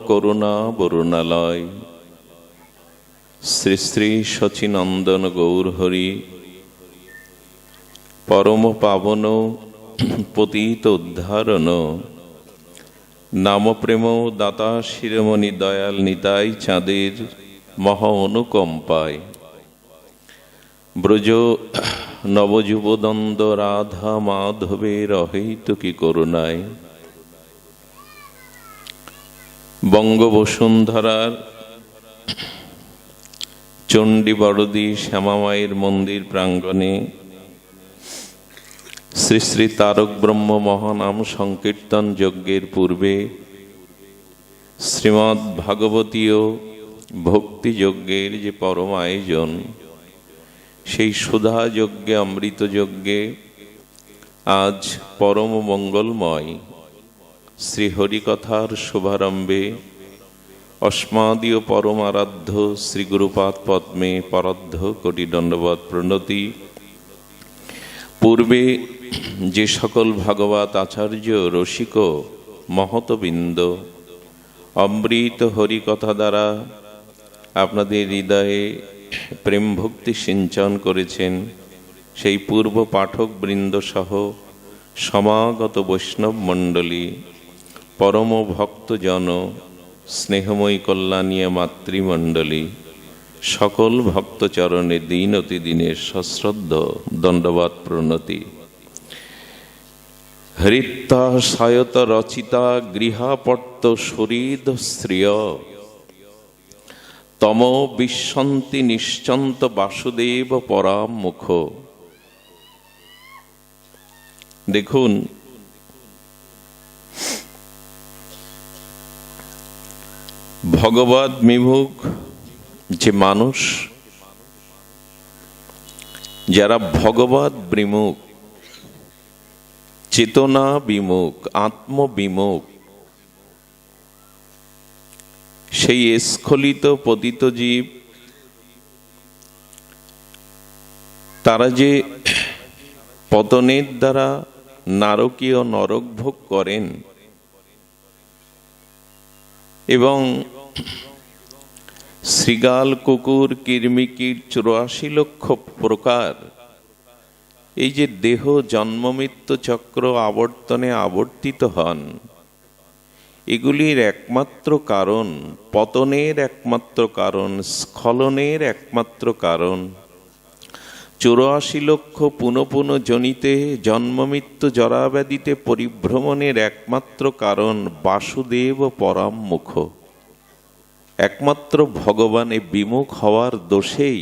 করুণা বরুণালয় শ্রী শ্রী শচীনন্দন গৌরহরি পরম পাবন পতিত উদ্ধারণ নাম প্রেম দাতা শিরোমণি দয়াল নিতাই চাঁদের মহা অনুকম্পায় ব্রজ নবযুবদন্দ রাধা মাধবের অহৈতুকী করুণায় বঙ্গবসুন্ধরার চণ্ডী বড়দি শ্যামামায়ের মন্দির প্রাঙ্গণে শ্রী শ্রী তারক ব্রহ্ম মহানাম সংকীর্তন যজ্ঞের পূর্বে শ্রীমদ্ ভাগবতীয় ভক্তি যজ্ঞের যে পরম আয়োজন, সেই সুধা যজ্ঞে অমৃত যজ্ঞে আজ পরম মঙ্গলময় শ্রী হরিকথার শুভারম্ভে অস্মাদীয় পরম আরাধ্য শ্রী গুরুপাদ পদ্মে পরার্ধ কোটি দণ্ডবৎ প্রণতি। পূর্বে যে সকল ভাগবত আচার্য রসিক মহতবৃন্দ অমৃত হরিকথা দ্বারা আপনাদের হৃদয়ে প্রেম ভক্তি সিঞ্চন করেছেন, সেই পূর্ব পাঠক বৃন্দ সহ সমাগত বৈষ্ণব মণ্ডলী, পরম ভক্তজন, স্নেহময়ী কল্যাণীয় মাতৃমণ্ডলী, সকল ভক্তচরণে দিন অতি দিনের সশ্রদ্ধ দণ্ডবৎ প্রণতি। হৃত্তা সায়ত রচিতা গৃহাপট্ট শরীদ শ্রিয় তম বিশ্বন্তি নিশ্চন্ত বাসুদেব পরাম মুখ। দেখুন, ভগবত বিমুখ যে মানুষ, যারা ভগবত বিমুখ, চেতনা বিমুখ, আত্মবিমুখ, সেই স্খলিত পতিত জীব, তারা যে পতনের দ্বারা নারকীয় নরক ভোগ করেন এবং শৃগাল, কুকুর, কীর্মিকীট 84 লক্ষ প্রকার এই যে দেহ জন্মমৃত্যু চক্র আবর্তনে আবর্তিত হন, এগুলির একমাত্র কারণ, পতনের একমাত্র কারণ, স্খলনের একমাত্র কারণ, 84 লক্ষ পুনঃ জনিতে জন্মমৃত্যু জরাব্যাধিতে পরিভ্রমণের একমাত্র কারণ বাসুদেব পরাম মুখ। একমাত্র ভগবানে বিমুখ হওয়ার দোষেই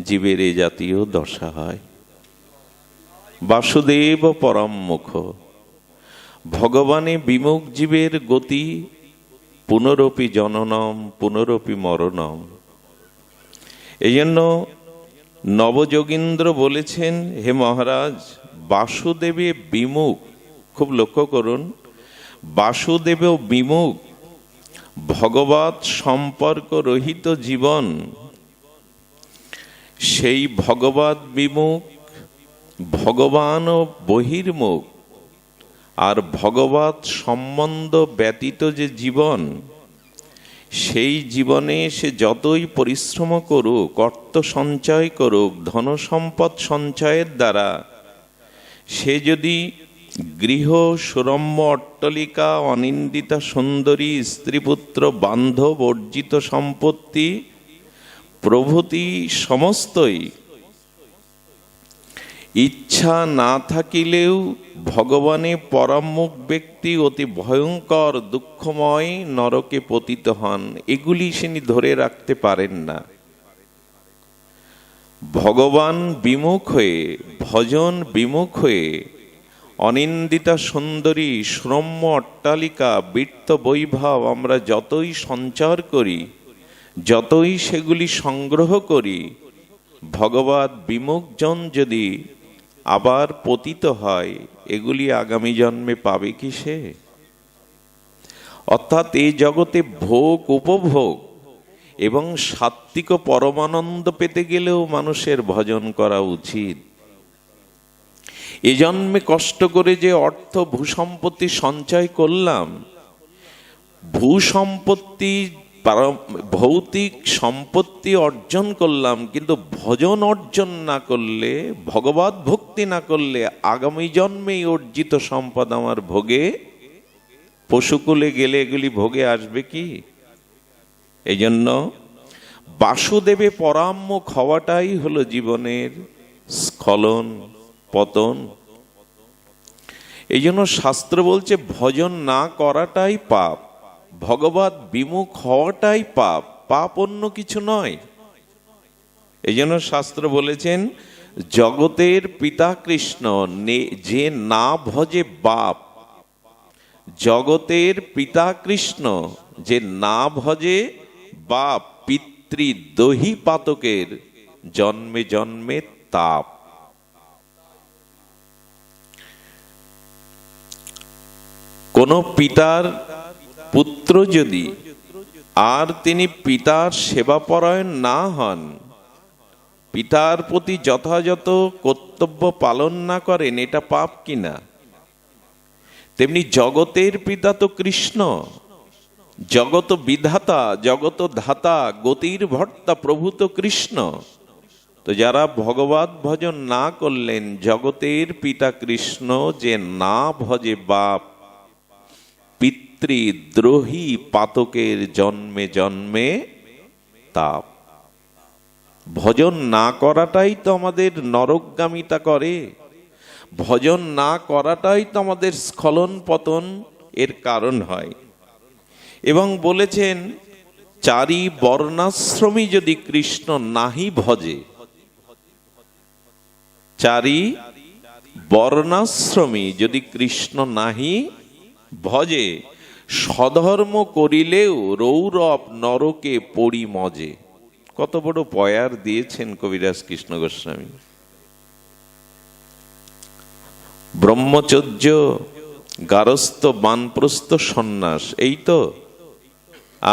জীবের এ জাতীয় দশা হয়। বাসুদেব পরম মুখ। ভগবানে বিমুখ জীবের গতি পুনরপি জননম পুনরপি মরণম। এই জন্য নবযোগীন্দ্র বলেছেন, হে মহারাজ, বাসুদেবে বিমুখ, খুব লক্ষ্য করুন, বাসুদেব বিমুখ ভগবৎ সম্পর্ক রহিত জীবন, সেই ভগবৎ বিমুখ ভগবান ও বহির্মুখ, আর ভগবৎ সম্বন্ধ ব্যতীত যে জীবন, সেই জীবনে সে যতই পরিশ্রম করুক, অর্থ সঞ্চয় করুক, ধন সম্পদ সঞ্চয়ের দ্বারা সে যদি গৃহ, সুরম্য, অট্টালিকা, অনিন্দিতা সুন্দরী স্ত্রীপুত্র, বান্ধব, অর্জিত সম্পত্তি প্রভৃতি সমস্তই ইচ্ছা না থাকিলেও ভগবানে পরমমুখ ব্যক্তি অতি ভয়ঙ্কর দুঃখময় নরকে পতিত হন, এগুলি তিনি ধরে রাখতে পারেন না। ভগবান বিমুখ হয়ে, ভজন বিমুখ হয়ে অনিন্দিতা সুন্দরী, সুরম্য অট্টালিকা, বীর্ত বৈভব আমরা যতই সঞ্চার করি, যতই সেগুলি সংগ্রহ করি, ভগবৎ বিমুখজন যদি আবার পতিত হয়, এগুলি আগামী জন্মে পাবে কি সে? অর্থাৎ এই জগতে ভোগ, উপভোগ এবং সাত্বিক পরমানন্দ পেতে গেলেও মানুষের ভজন করা উচিত। এ জন্মে কষ্ট করে যে অর্থ ভূসম্পত্তি সঞ্চয় করলাম, ভূসম্পত্তি, ভৌতিক সম্পত্তি অর্জন করলাম, কিন্তু ভজন অর্জন না করলে, ভগবত ভক্তি না করলে আগামী জন্মেই অর্জিত সম্পদ আমার ভোগে, পশুকুলে গেলে এগুলি ভোগে আসবে কি? এই জন্য বাসুদেবে পরাম্মুখ হওয়াটাই হলো জীবনের স্খলন, পতন। এই জন্য শাস্ত্র বলছে ভজন না করাটাই পাপ, ভগবত বিমুখ হওয়াটাই পাপ, পাপ অন্য কিছু নয়। এই জন্য শাস্ত্র বলেছেন জগতের পিতা কৃষ্ণ যে না ভজে বাপ, জগতের পিতা কৃষ্ণ যে না ভজে বাপ, পিতৃ দহি পাতকের জন্মে জন্মে তাপ। কোন পিতার পুত্র যদি আর তিনি পিতার সেবাপরায়ণ না হন, পিতার প্রতি যথাযথ কর্তব্য পালন না করেন, এটা পাপ কিনা? তেমনি জগতের পিতা তো কৃষ্ণ, জগত বিধাতা, জগত ধাতা, গতির ভর্তা প্রভু তো কৃষ্ণ। তো যারা ভগবত ভজন না করলেন, জগতের পিতা কৃষ্ণ যে না ভজে বাপ, পিতৃদ্রোহী পাতকের জন্মে জন্মে তাপ। ভজন না করাটাই তো আমাদের নরকগামিতা করে, ভজন না করাটাই তো আমাদের স্খলন পতন এর কারণ হয়। এবং বলেছেন চারি বর্ণাশ্রমী যদি কৃষ্ণ নাহি ভজে, চারি বর্ণাশ্রমী যদি কৃষ্ণ নাহি ভজে, স্বধর্ম করিলেও রৌরব নরকে পড়ি মজে। কত বড় পয়ার দিয়েছেন কবিরাজ কৃষ্ণ গোস্বামী। ব্রহ্মচর্য, গারস্থ, বানপ্রস্থ, সন্ন্যাস, এই তো।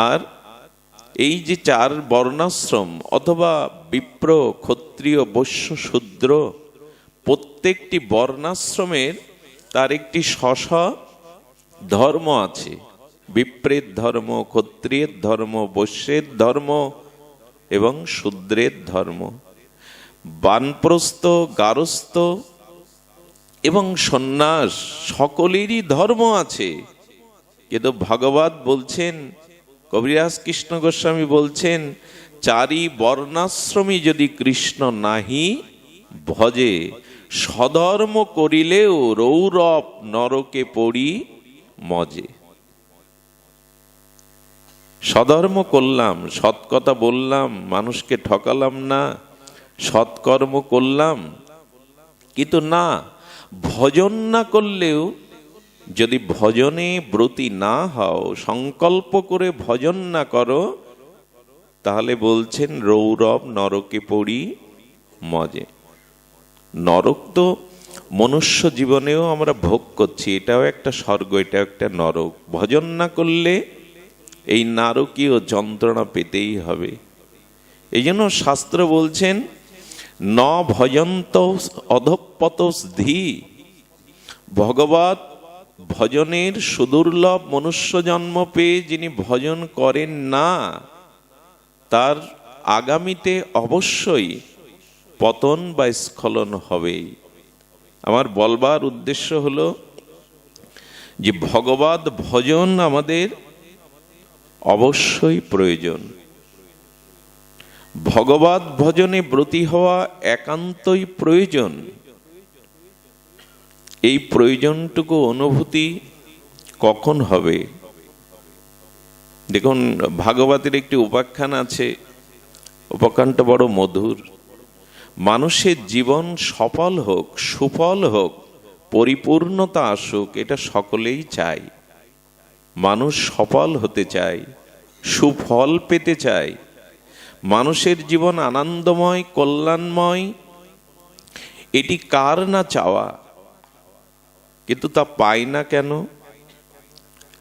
আর এই যে চার বর্ণাশ্রম অথবা বিপ্র, ক্ষত্রিয়, বৈশ্য, শূদ্র, প্রত্যেকটি বর্ণাশ্রমের তার একটি স্ব ধর্ম আছে। বিপ্রের ধর্ম, ক্ষত্রিয়ের ধর্ম, বৈশ্যের ধর্ম এবং শূদ্রের ধর্ম। বানপ্রস্থ, গারস্থ এবং সন্ন্যাস সকলেরই ধর্ম আছে। কিন্তু ভগবত বলছেন, কবিরাজ কৃষ্ণ গোস্বামী বলছেন, চারি বর্ণাশ্রমী যদি কৃষ্ণ নাহি ভজে, স্বধর্ম করিলেও রৌরব নরকে পড়ি মজে। সধর্ম করলাম, সৎ কথা বললাম, মানুষকে ঠকালাম না, সৎকর্ম করলাম, কিন্তু না, ভজন না করলেও, যদি ভজনে ব্রতী না হও, সংকল্প করে ভজন না করো, তাহলে বলছেন রৌরব নরকে পড়ি মজে। নরক তো মনুষ্য জীবনেও আমরা ভোগ করছি, এটাও একটা স্বর্গ, এটাও একটা নরক। ভজন না করলে এই নারকীয় যন্ত্রণা পেতেই হবে। এই জন্য শাস্ত্র বলছেন ন ভজন্ত অধঃপতস্ধি, ভগবত ভজনের সুদুর্লভ মনুষ্য জন্ম পেয়ে যিনি ভজন করেন না, তার আগামীতে অবশ্যই পতন বা স্খলন হবেই। আমার বলবার উদ্দেশ্য হলো যে ভগবত ভজন আমাদের অবশ্যই প্রয়োজন। ভগবত ভজনে ব্রতী হওয়া একান্তই প্রয়োজন। এই প্রয়োজনটুকু অনুভূতি কখন হবে? দেখুন, ভাগবতের একটি উপাখ্যান আছে, উপাখ্যানটা বড় মধুর। মানুষের জীবন সফল হোক, সুফল হোক, পরিপূর্ণতা আসুক, এটা সকলেই চায়। মানুষ সফল হতে চায়, সুফল পেতে চায়, মানুষের জীবন আনন্দময়, কল্যাণময়, এটি কার না চাওয়া? কিন্তু তা পাই না কেন?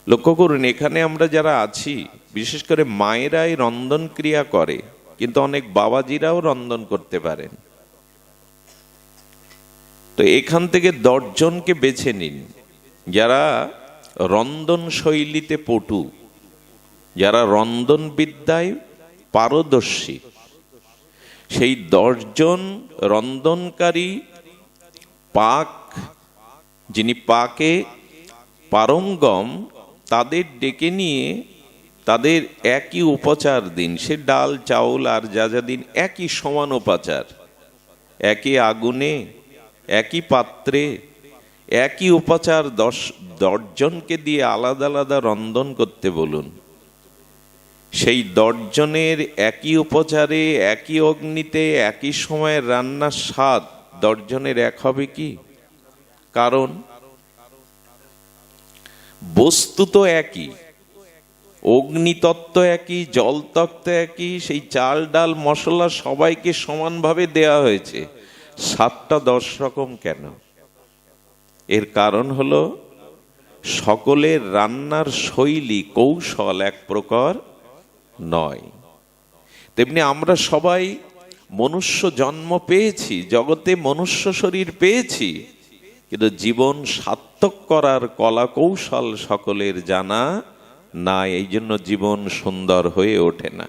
লক্ষ্য করুন, এখানে আমরা যারা আছি, বিশেষ করে মায়েরাই রন্ধন ক্রিয়া করে, কিন্তু অনেক বাবাজিরাও রন্ধন করতে পারেন। তো এখান থেকে 10 জনকে বেছে নিন যারা রন্ধন শৈলীতে পটু, যারা রন্ধন বিদ্যায় পারদর্শী, সেই 10 জন রন্ধনকারী পাক, যিনি পাকে পারঙ্গম, তাদের ডেকে নিয়ে তাদের একই উপাচার দিন। সে ডাল চাউল আর যা যা দিন একই সমান উপাচার, একই আগুনে একই পাত্রে একই উপাচার 10 জনকে দিয়ে আলাদা আলাদা রন্ধন করতে বলুন। সেই 10 জনের একই উপচারে একই অগ্নিতে একই সময়ে রান্নার স্বাদ 10 জনের এক হবে কি? কারণ বস্তু তো একই, অগ্নিতত্ত্ব একই, জল তত্ত্ব একই, সেই চাল ডাল মশলা সবাইকে সমানভাবে দেয়া হয়েছে, স্বাদটা 10 রকম কেন? এর কারণ হলো সকলের রান্নার শৈলী কৌশল এক প্রকার নয়। তেমনি আমরা সবাই মনুষ্য জন্ম পেয়েছি, জগতে মনুষ্য শরীর পেয়েছি, কিন্তু জীবন সার্থক করার কলা কৌশল সকলের জানা না, এই জন্য জীবন সুন্দর হয়ে ওঠে না।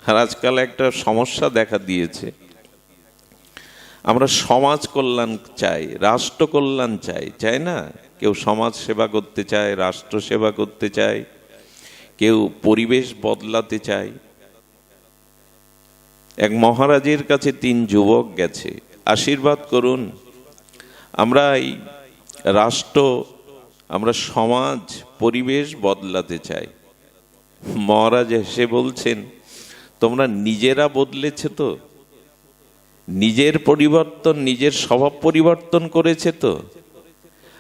আর আজকাল একটা সমস্যা দেখা দিয়েছে, আমরা সমাজ কল্যাণ চাই, রাষ্ট্র কল্যাণ চাই, চাই না? কেউ সমাজ সেবা করতে চায়, রাষ্ট্র সেবা করতে চায়, কেউ পরিবেশ বদলাতে চায়। এক মহারাজের কাছে 3 যুবক গেছে, আশীর্বাদ করুন, আমরা এই রাষ্ট্র, আমরা সমাজ পরিবেশ বদলাতে চাই। মহারাজ এসে বলছেন, তোমরা নিজেরা বদলেছে তো? নিজের পরিবর্তন, নিজের স্বভাব পরিবর্তন করেছে তো?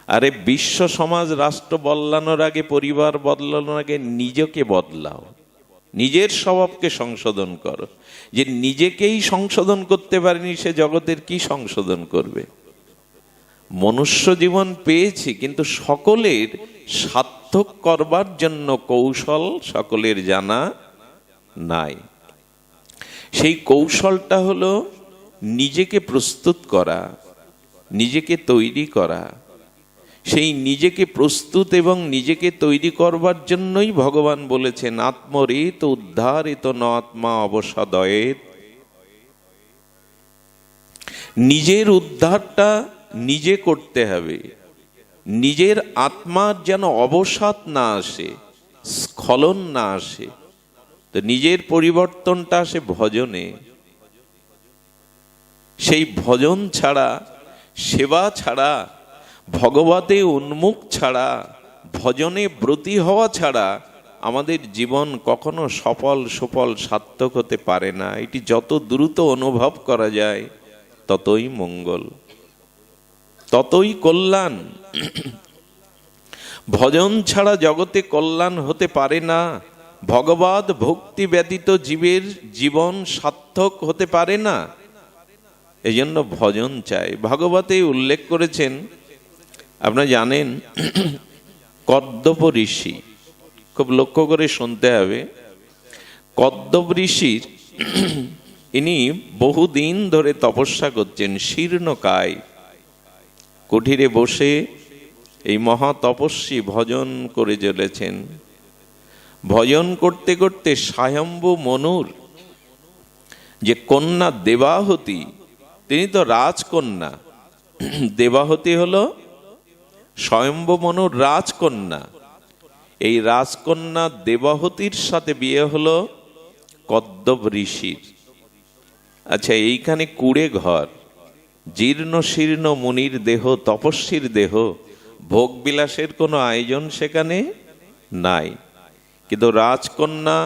আরে বিশ্ব সমাজ রাষ্ট্র বদলানোর আগে, পরিবার বদলানোর আগে নিজেকে বদলাও, নিজের স্বভাবকে সংশোধন করো। যে নিজেকেই সংশোধন করতে পারেনি সে জগতের কি সংশোধন করবে? মনুষ্য জীবন পেয়েছি, কিন্তু সকলের সার্থক করবার জন্য কৌশল সকলের জানা নাই। সেই কৌশলটা হলো নিজেকে প্রস্তুত করা, নিজেকে তৈরি করা। সেই নিজেকে প্রস্তুত এবং নিজেকে তৈরি করবার জন্যই ভগবান বলেছেন, আত্মরিত উদ্ধারিত ন আত্মা অবসাদয়েত। নিজের উদ্ধারটা নিজে করতে হবে। নিজের আত্মার যেন অবসাদ না আসে, স্খলন না আসে। তো নিজের পরিবর্তনটা আসে ভজনে। সেই ভজন ছাড়া, সেবা ছাড়া, ভগবতে উন্মুখ ছাড়া, ভজনে ব্রতী হওয়া ছাড়া আমাদের জীবন কখনো সফল সুফল সার্থক হতে পারে না। এটি যত দ্রুত অনুভব করা যায় ততই মঙ্গল, ততই কল্যাণ। ভজন ছাড়া জগতে কল্যাণ হতে পারে না। ভগবত ভক্তি ব্যতীত জীবের জীবন সার্থক হতে পারে না। এই জন্য ভজন চাই। ভাগবতে উল্লেখ করেছেন, আপনারা জানেন, কদ্যপ ঋষি, খুব লক্ষ্য করে শুনতে হবে। কদ্যপ ঋষির ইনি বহুদিন ধরে তপস্যা করছেন, শীর্ণকায় কুঠিরে বসে এই মহা তপস্বী ভজন করে চলেছেন। ভজন করতে করতে স্বয়ম্ভু মনুর যে কন্যা দেবাহতী, তিনি তো রাজকন্যা। দেবাহতী হলো স্বয়ম্ভু মনুর রাজকন্যা। এই রাজকন্যা দেবাহতীর সাথে বিয়ে হলো কদ্যপ ঋষির। আচ্ছা, এইখানে কুড়ে ঘর, জীর্ণ শীর্ণ মুনির দেহ, তপস্বীর দেহ, ভোগ বিলাসের কোনো আয়োজন সেখানে নাই। কিন্তু রাজকন্যা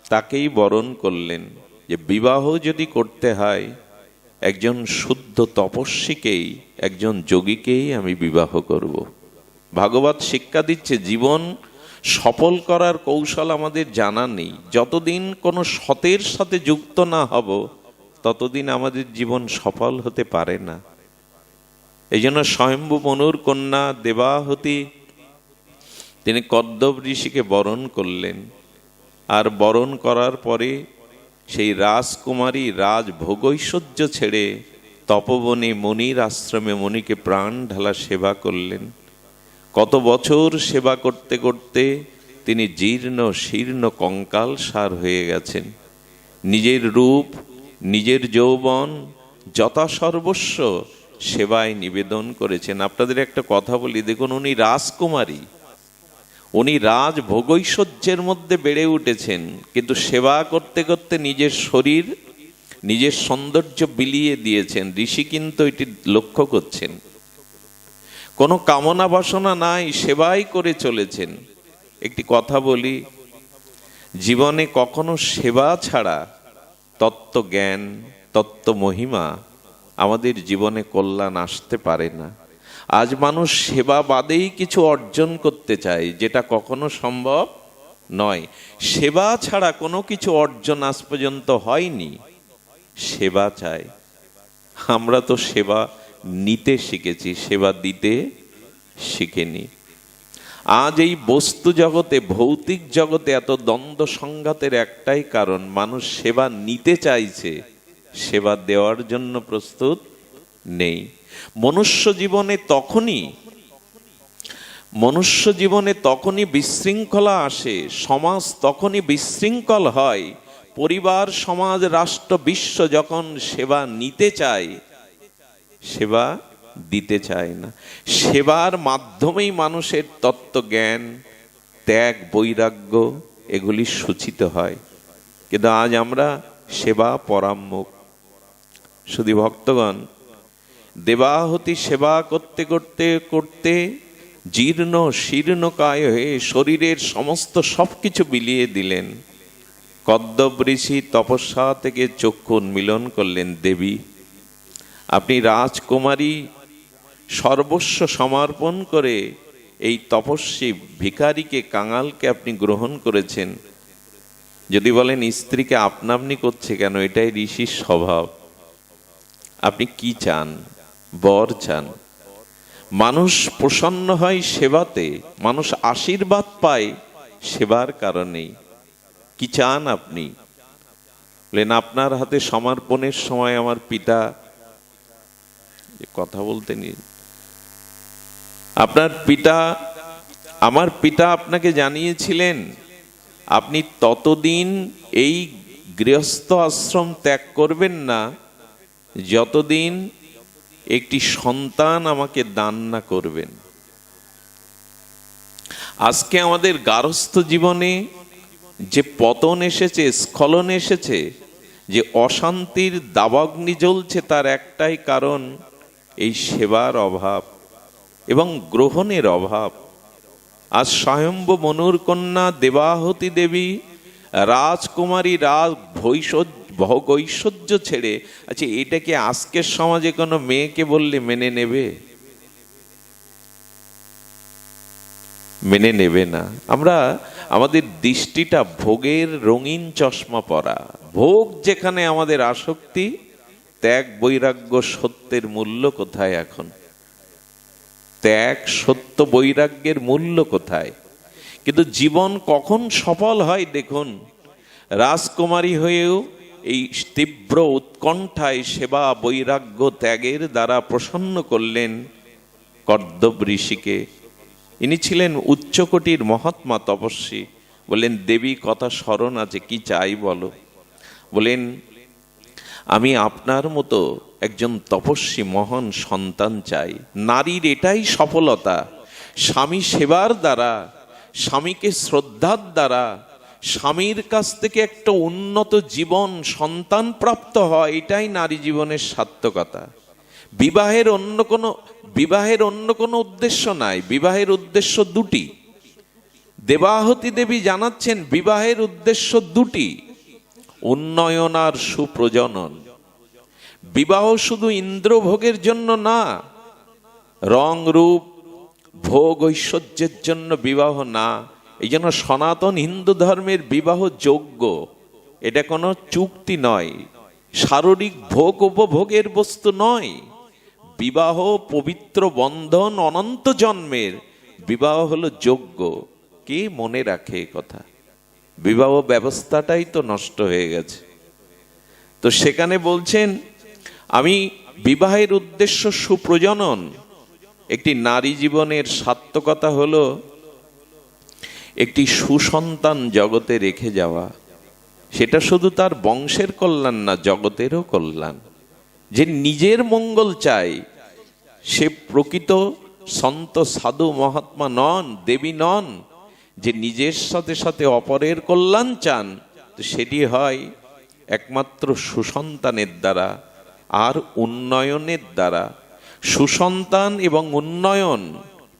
তাকেই বরণ করলেন যে বিবাহ যদি করতে হয় একজন শুদ্ধ তপস্বীকেই, একজন যোগীকেই আমি বিবাহ করব। ভাগবত শিক্ষা দিচ্ছে জীবন সফল করার কৌশল আমাদের জানা নেই। যতদিন কোনো সতের সাথে যুক্ত না হব ততদিন আমাদের জীবন সফল হতে পারে না। এই জন্য স্বয়ম্ভু মনুর কন্যা দেবাহতী তিনি কদ্যপ ঋষিকে বরণ করলেন। আর বরণ করার পরে সেই রাজকুমারী রাজভোগৈশ্বর্য ছেড়ে তপবনে মনির আশ্রমে মনিকে প্রাণ ঢালা সেবা করলেন। কত বছর সেবা করতে করতে তিনি জীর্ণ শীর্ণ কঙ্কাল সার হয়ে গেছেন। নিজের রূপ, নিজের যৌবন, যথাসর্বস্ব সেবায় নিবেদন করেছেন। আপনাদের একটা কথা বলি, দেখুন উনি রাজকুমারী, উনি রাজ ভোগৈশ্বর্যের মধ্যে বেড়ে উঠেছেন, কিন্তু সেবা করতে করতে নিজের শরীর, নিজের সৌন্দর্য বিলিয়ে দিয়েছেন। ঋষি কিন্তু এটি লক্ষ্য করছেন। কোনো কামনা বাসনা নাই, সেবাই করে চলেছেন। একটি কথা বলি, জীবনে কখনো সেবা ছাড়া তত্ত্ব জ্ঞান, তত্ত্ব মহিমা আমাদের জীবনে কল্যাণ আসতে পারে না। আজ মানুষ সেবা বাদেই কিছু অর্জন করতে চায়, যেটা কখনো সম্ভব নয়। সেবা ছাড়া কোনো কিছু অর্জন আজ পর্যন্ত হয়নি। সেবা চাই। আমরা তো সেবা নিতে শিখেছি, সেবা দিতে শিখিনি। আজ এই বস্তু জগতে, ভৌতিক জগতে এত দ্বন্দ্ব সংঘাতের একটাই কারণ, মানুষ সেবা নিতে চাইছে, সেবা দেওয়ার জন্য প্রস্তুত নেই। মনুষ্য জীবনে তখনই বিশৃঙ্খলা আসে, সমাজ তখনই বিশৃঙ্খল হয়, পরিবার, সমাজ, রাষ্ট্র, বিশ্ব যখন সেবা নিতে চায়, সেবা দিতে চায় না। সেবার মাধ্যমেই মানুষের তত্ত্ব জ্ঞান, ত্যাগ, বৈরাগ্য এগুলি সূচিত হয়। কিন্তু আজ আমরা সেবা পরাম্মুখ। শুধু ভক্তগণ, দেবাহুতি সেবা করতে করতে করতে জীর্ণ শীর্ণকায় হয়ে শরীরের সমস্ত সবকিছু বিলিয়ে দিলেন। কদ্দব ঋষি তপস্যা থেকে চক্ষু উন্মিলন করলেন। দেবী, আপনি রাজকুমারী, সর্বস্ব সমর্পণ করে এই তপস্বী ভিখারিকে, কাঙালকে আপনি গ্রহণ করেছেন। যদি বলেন স্ত্রীকে আপনি করছে কেন, এটাই ঋষির স্বভাব। আপনি কি চান? বর চান। মানুষ প্রসন্ন হয় সেবাতে, মানুষ আশীর্বাদ পায় সেবার কারণেই। কি চান আপনি? বলেন আপনার হাতে সমর্পণের সময় আমার পিতা, কথা বলতে নি, আমার পিতা আপনাকে জানিয়েছিলেন আপনি ততদিন এই গৃহস্থ আশ্রম ত্যাগ করবেন না যতদিন একটি সন্তান আমাকে দান না করবেন। আজকে আমাদের গার্হস্থ্য জীবনে যে পতন এসেছে, স্খলন এসেছে, যে অশান্তির দাবাগ্নি জ্বলছে, তার একটাই কারণ এই সেবার অভাব এবং গ্রহণের অভাব। আজ স্বয়ম্ভু মনুর কন্যা দেবাহুতি দেবী, রাজকুমারী, ভোগৈশ্বর্য ছেড়ে, আচ্ছা এটা কি আজকের সমাজে কোনো মেয়েকে বললে মেনে নেবে? মেনে নেবে না। আমরা আমাদের দৃষ্টিটা ভোগের রঙিন চশমা পরা। ভোগ যেখানে আমাদের আসক্তি, ত্যাগ, বৈরাগ্য, সত্যের মূল্য কোথায়? এখন ত্যাগ, সত্য, বৈরাগ্যের মূল্য কোথায়? কিন্তু জীবন কখন সফল হয় দেখুন। রাজকুমারী হয়েও এই তীব্র উৎকণ্ঠায় সেবা, বৈরাগ্য, ত্যাগের দ্বারা প্রসন্ন করলেন কদ্দব ঋষিকে। ইনি ছিলেন উচ্চকোটির মহাত্মা তপস্বী। বলেন দেবী, কথা স্মরণ আছে, কি চাই বলো? বলেন আমি আপনার মতো একজন তপস্বী মহান সন্তান চাই। নারীর এটাই সফলতা। স্বামী সেবার দ্বারা, স্বামীকে শ্রদ্ধার দ্বারা, স্বামীর কাছ থেকে একটা উন্নত জীবন সন্তান প্রাপ্ত হয়, এটাই নারী জীবনের সার্থকতা। বিবাহের অন্য কোনো উদ্দেশ্য নাই। বিবাহের উদ্দেশ্য দুটি। দেবাহুতি দেবী জানাচ্ছেন বিবাহের উদ্দেশ্য দুটি, উন্নয়ন আর সুপ্রজনন। বিবাহ শুধু ইন্দ্রভোগের জন্য না, রং রূপ ভোগ ঐশ্বর্যের জন্য বিবাহ না। এই জন্য সনাতন হিন্দু ধর্মের বিবাহ যোগ্য, এটা কোনো চুক্তি নয়, শারীরিক ভোগ উপভোগের বস্তু নয়। বিবাহ পবিত্র বন্ধন, অনন্ত জন্মের। বিবাহ হলো যোগ্য। কে মনে রাখে কথা? বিবাহ ব্যবস্থাটাই তো নষ্ট হয়ে গেছে। তো সেখানে বলছেন আমি বিবাহের উদ্দেশ্য সুপ্রজনন। একটি নারী জীবনের সার্থকতা হলো একটি সুসন্তান জগতে রেখে যাওয়া, সেটা শুধু তার বংশের কল্যাণ না, জগতেরও কল্যাণ। যে নিজের মঙ্গল চায় সে প্রকৃত সন্ত সাধু মহাত্মা নন, দেবী নন। যে নিজের সাথে সাথে অপরের কল্যাণ চান, তো সেটি হয় একমাত্র সুসন্তানের দ্বারা আর উন্নয়নের দ্বারা। সুসন্তান এবং উন্নয়ন,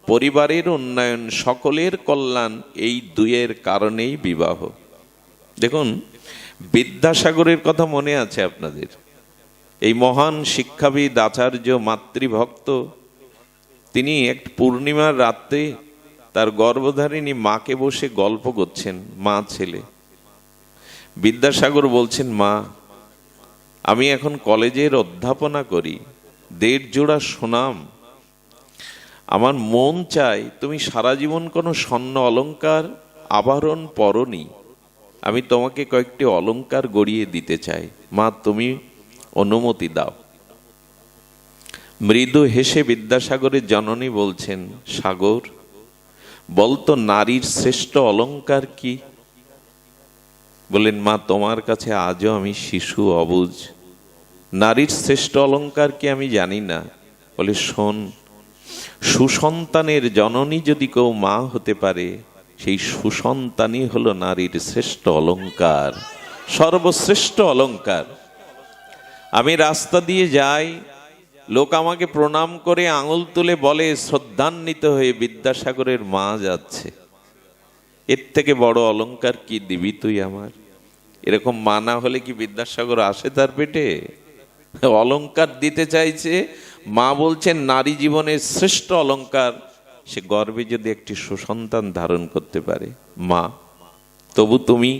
পরিবারের উন্নয়ন, সকলের কল্যাণ, এই দুইয়ের কারণেই বিবাহ। দেখুন, বিদ্যাসাগরের কথা মনে আছে আপনাদের? এই মহান শিক্ষাবিদ, আচার্য, মাতৃভক্ত, তিনি এক পূর্ণিমার রাত্রে তার গর্ভধারিণী মাকে বসে গল্প করছেন, মা ছেলে। বিদ্যাসাগর বলছেন, মা, আমি এখন কলেজের অধ্যাপনা করি, 1.5 জোড়া সুনাম। আমার মন চায় তুমি সারা জীবন কোনো স্বর্ণ অলংকার আভরণ পরনি, আমি তোমাকে কয়েকটি অলংকার গড়িয়ে দিতে চাই, মা তুমি অনুমতি দাও। মৃদু হেসে বিদ্যাসাগরের জননী বলছেন, সাগর, বলতো নারীর শ্রেষ্ঠ অলংকার কি? বলেন, মা তোমার কাছে আজও আমি শিশু, অবুঝ, নারীর শ্রেষ্ঠ অলংকার কি আমি জানি না। বলে, শোন, সুসন্তানের জননী যদি কেউ মা হতে পারে, সেই সুসন্তানই হলো নারীর শ্রেষ্ঠ অলংকার, সর্বশ্রেষ্ঠ অলংকার। আমি রাস্তা দিয়ে যাই, লোক আমাকে প্রণাম করে আঙুল তুলে বলে শ্রদ্ধান্বিত হয়ে, বিদ্যাসাগরের মা যাচ্ছে, এর থেকে বড় অলংকার কি দিবি তুই আমার? এরকম মানা হলে কি বিদ্যাসাগর আসে তার পেটে? অলংকার দিতে চাইছে। মা বলছেন নারী জীবনের শ্রেষ্ঠ অলংকার, সে গর্ভে যদি একটি সুসন্তান ধারণ করতে পারে। মা, তবু তুমি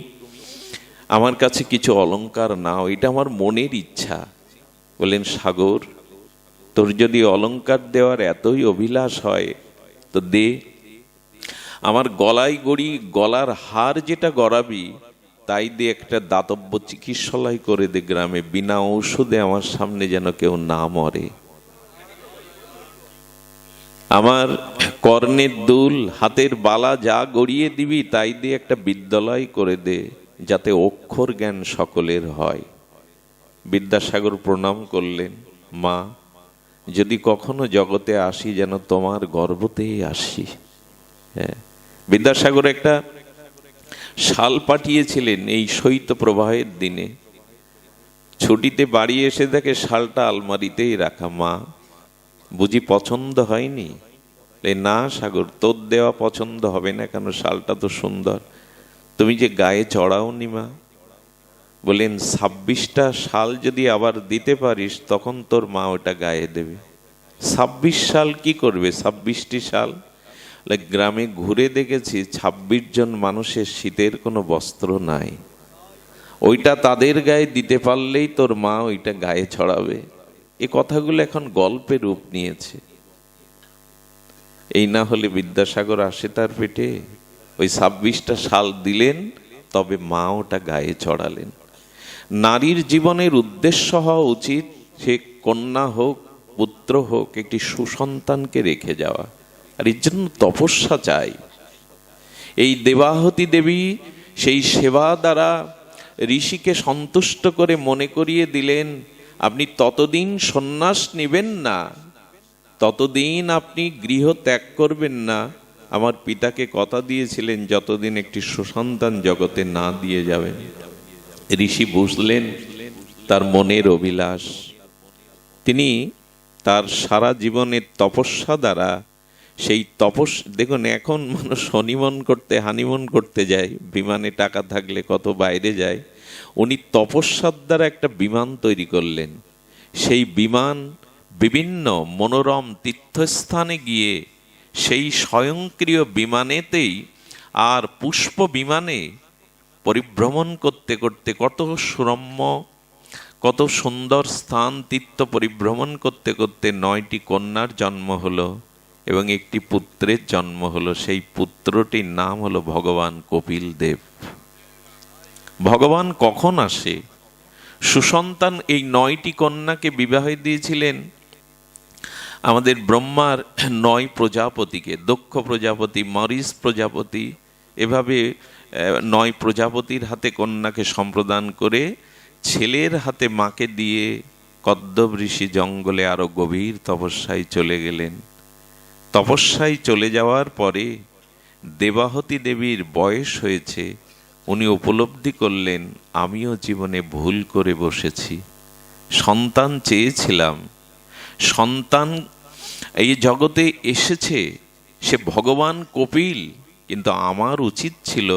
আমার কাছে কিছু অলংকার নাও, এটা আমার মনের ইচ্ছা। বলেন, সাগর, তোর যদি অলংকার দেওয়ার এতই অভিলাষ হয় তো দে। আমার গলায় গড়ি, গলার হার যেটা গড়াবি তাই দিয়ে একটা দাতব্য চিকিৎসালয় করে দে গ্রামে, বিনা ঔষধে আমার সামনে যেন কেউ না মরে। আমার কর্ণের দুল, হাতের বালা যা গড়িয়ে দিবি তাই দিয়ে একটা বিদ্যালয় করে দে, যাতে অক্ষর জ্ঞান সকলের হয়। বিদ্যাসাগর প্রণাম করলেন, মা, যদি কখনো জগতে আসি যেন তোমার গর্ভতেই আসি। হ্যাঁ, বিদ্যাসাগর একটা শাল পাঠিয়েছিলেন এই শৈত্য প্রবাহের দিনে। ছুটিতে বাড়ি এসে দেখে শালটা আলমারিতেই রাখা। মা, বুঝি পছন্দ হয়নি? না সাগর, তোর দেওয়া পছন্দ হবে না কেন? শালটা তো সুন্দর, তুমি যে গায়ে চড়াওনি মা। বলেন, 26টা শাল যদি আবার দিতে পারিস তখন তোর মা ওটা গায়ে দেবে। 26 শাল কি করবে? 26টি শাল? গ্রামে ঘুরে দেখেছি 26 জন মানুষের শীতের কোনো বস্ত্র নাই, ওইটা তাদের গায়ে দিতে পারলেই তোর মা ওইটা গায়ে ছড়াবে। এই কথাগুলো এখন গল্পে রূপ নিয়েছে। এই না হলে বিদ্যাসাগর আসে তার পেটে? ওই 26টা শাল দিলেন, তবে মা ওটা গায়ে চড়ালেন। নারীর জীবনের উদ্দেশ্য হওয়া উচিত, সে কন্যা হোক, পুত্র হোক, একটি সুসন্তানকে রেখে যাওয়া। আর এর জন্য তপস্যা চাই। এই দেবাহতী দেবী সেই সেবা দ্বারা ঋষিকে সন্তুষ্ট করে মনে করিয়ে দিলেন, আপনি ততদিন সন্ন্যাস নেবেন না, ততদিন আপনি গৃহ ত্যাগ করবেন না। আমার পিতাকে কথা দিয়েছিলেন যতদিন একটি সুসন্তান জগতে না দিয়ে যাবেন। ঋষি বুঝলেন তার মনের অভিলাষ। তিনি তার সারা জীবনের তপস্যা দ্বারা সেই দেখুন, এখন মানুষ হানিমুন করতে যায়, বিমানে টাকা থাকলে কত বাইরে যায়। উনি তপস্যার দ্বারা একটা বিমান তৈরি করলেন। সেই বিমান বিভিন্ন মনোরম তীর্থস্থানে গিয়ে সেই স্বয়ংক্রিয় বিমানেতেই আর পুষ্প বিমানে পরিভ্রমণ করতে করতে কত সুরম্য, কত সুন্দর স্থান তীর্থ পরিভ্রমণ করতে করতে 9টি কন্যার জন্ম হলো এবং একটি পুত্রের জন্ম হলো। সেই পুত্রটির নাম হলো ভগবান কপিল দেব। ভগবান কখন আসে? সুসন্তান এই 9টি কন্যাকে বিবাহ দিয়েছিলেন আমাদের ব্রহ্মার 9 প্রজাপতিকে। দক্ষ প্রজাপতি, মরিচ প্রজাপতি, এভাবে 9 প্রজাপতির হাতে কন্যাকে সম্প্রদান করে ছেলের হাতে মাকে দিয়ে কদ্দব ঋষি জঙ্গলে আরো গভীর তপস্যায় চলে গেলেন। তপস্যায় চলে যাওয়ার পরে দেবাহতী দেবীর বয়স হয়েছে, উনি উপলব্ধি করলেন আমিও জীবনে ভুল করে বসেছি, সন্তান চেয়েছিলাম, সন্তান এই জগতে এসেছে, সে ভগবান কপিল, কিন্তু আমার উচিত ছিল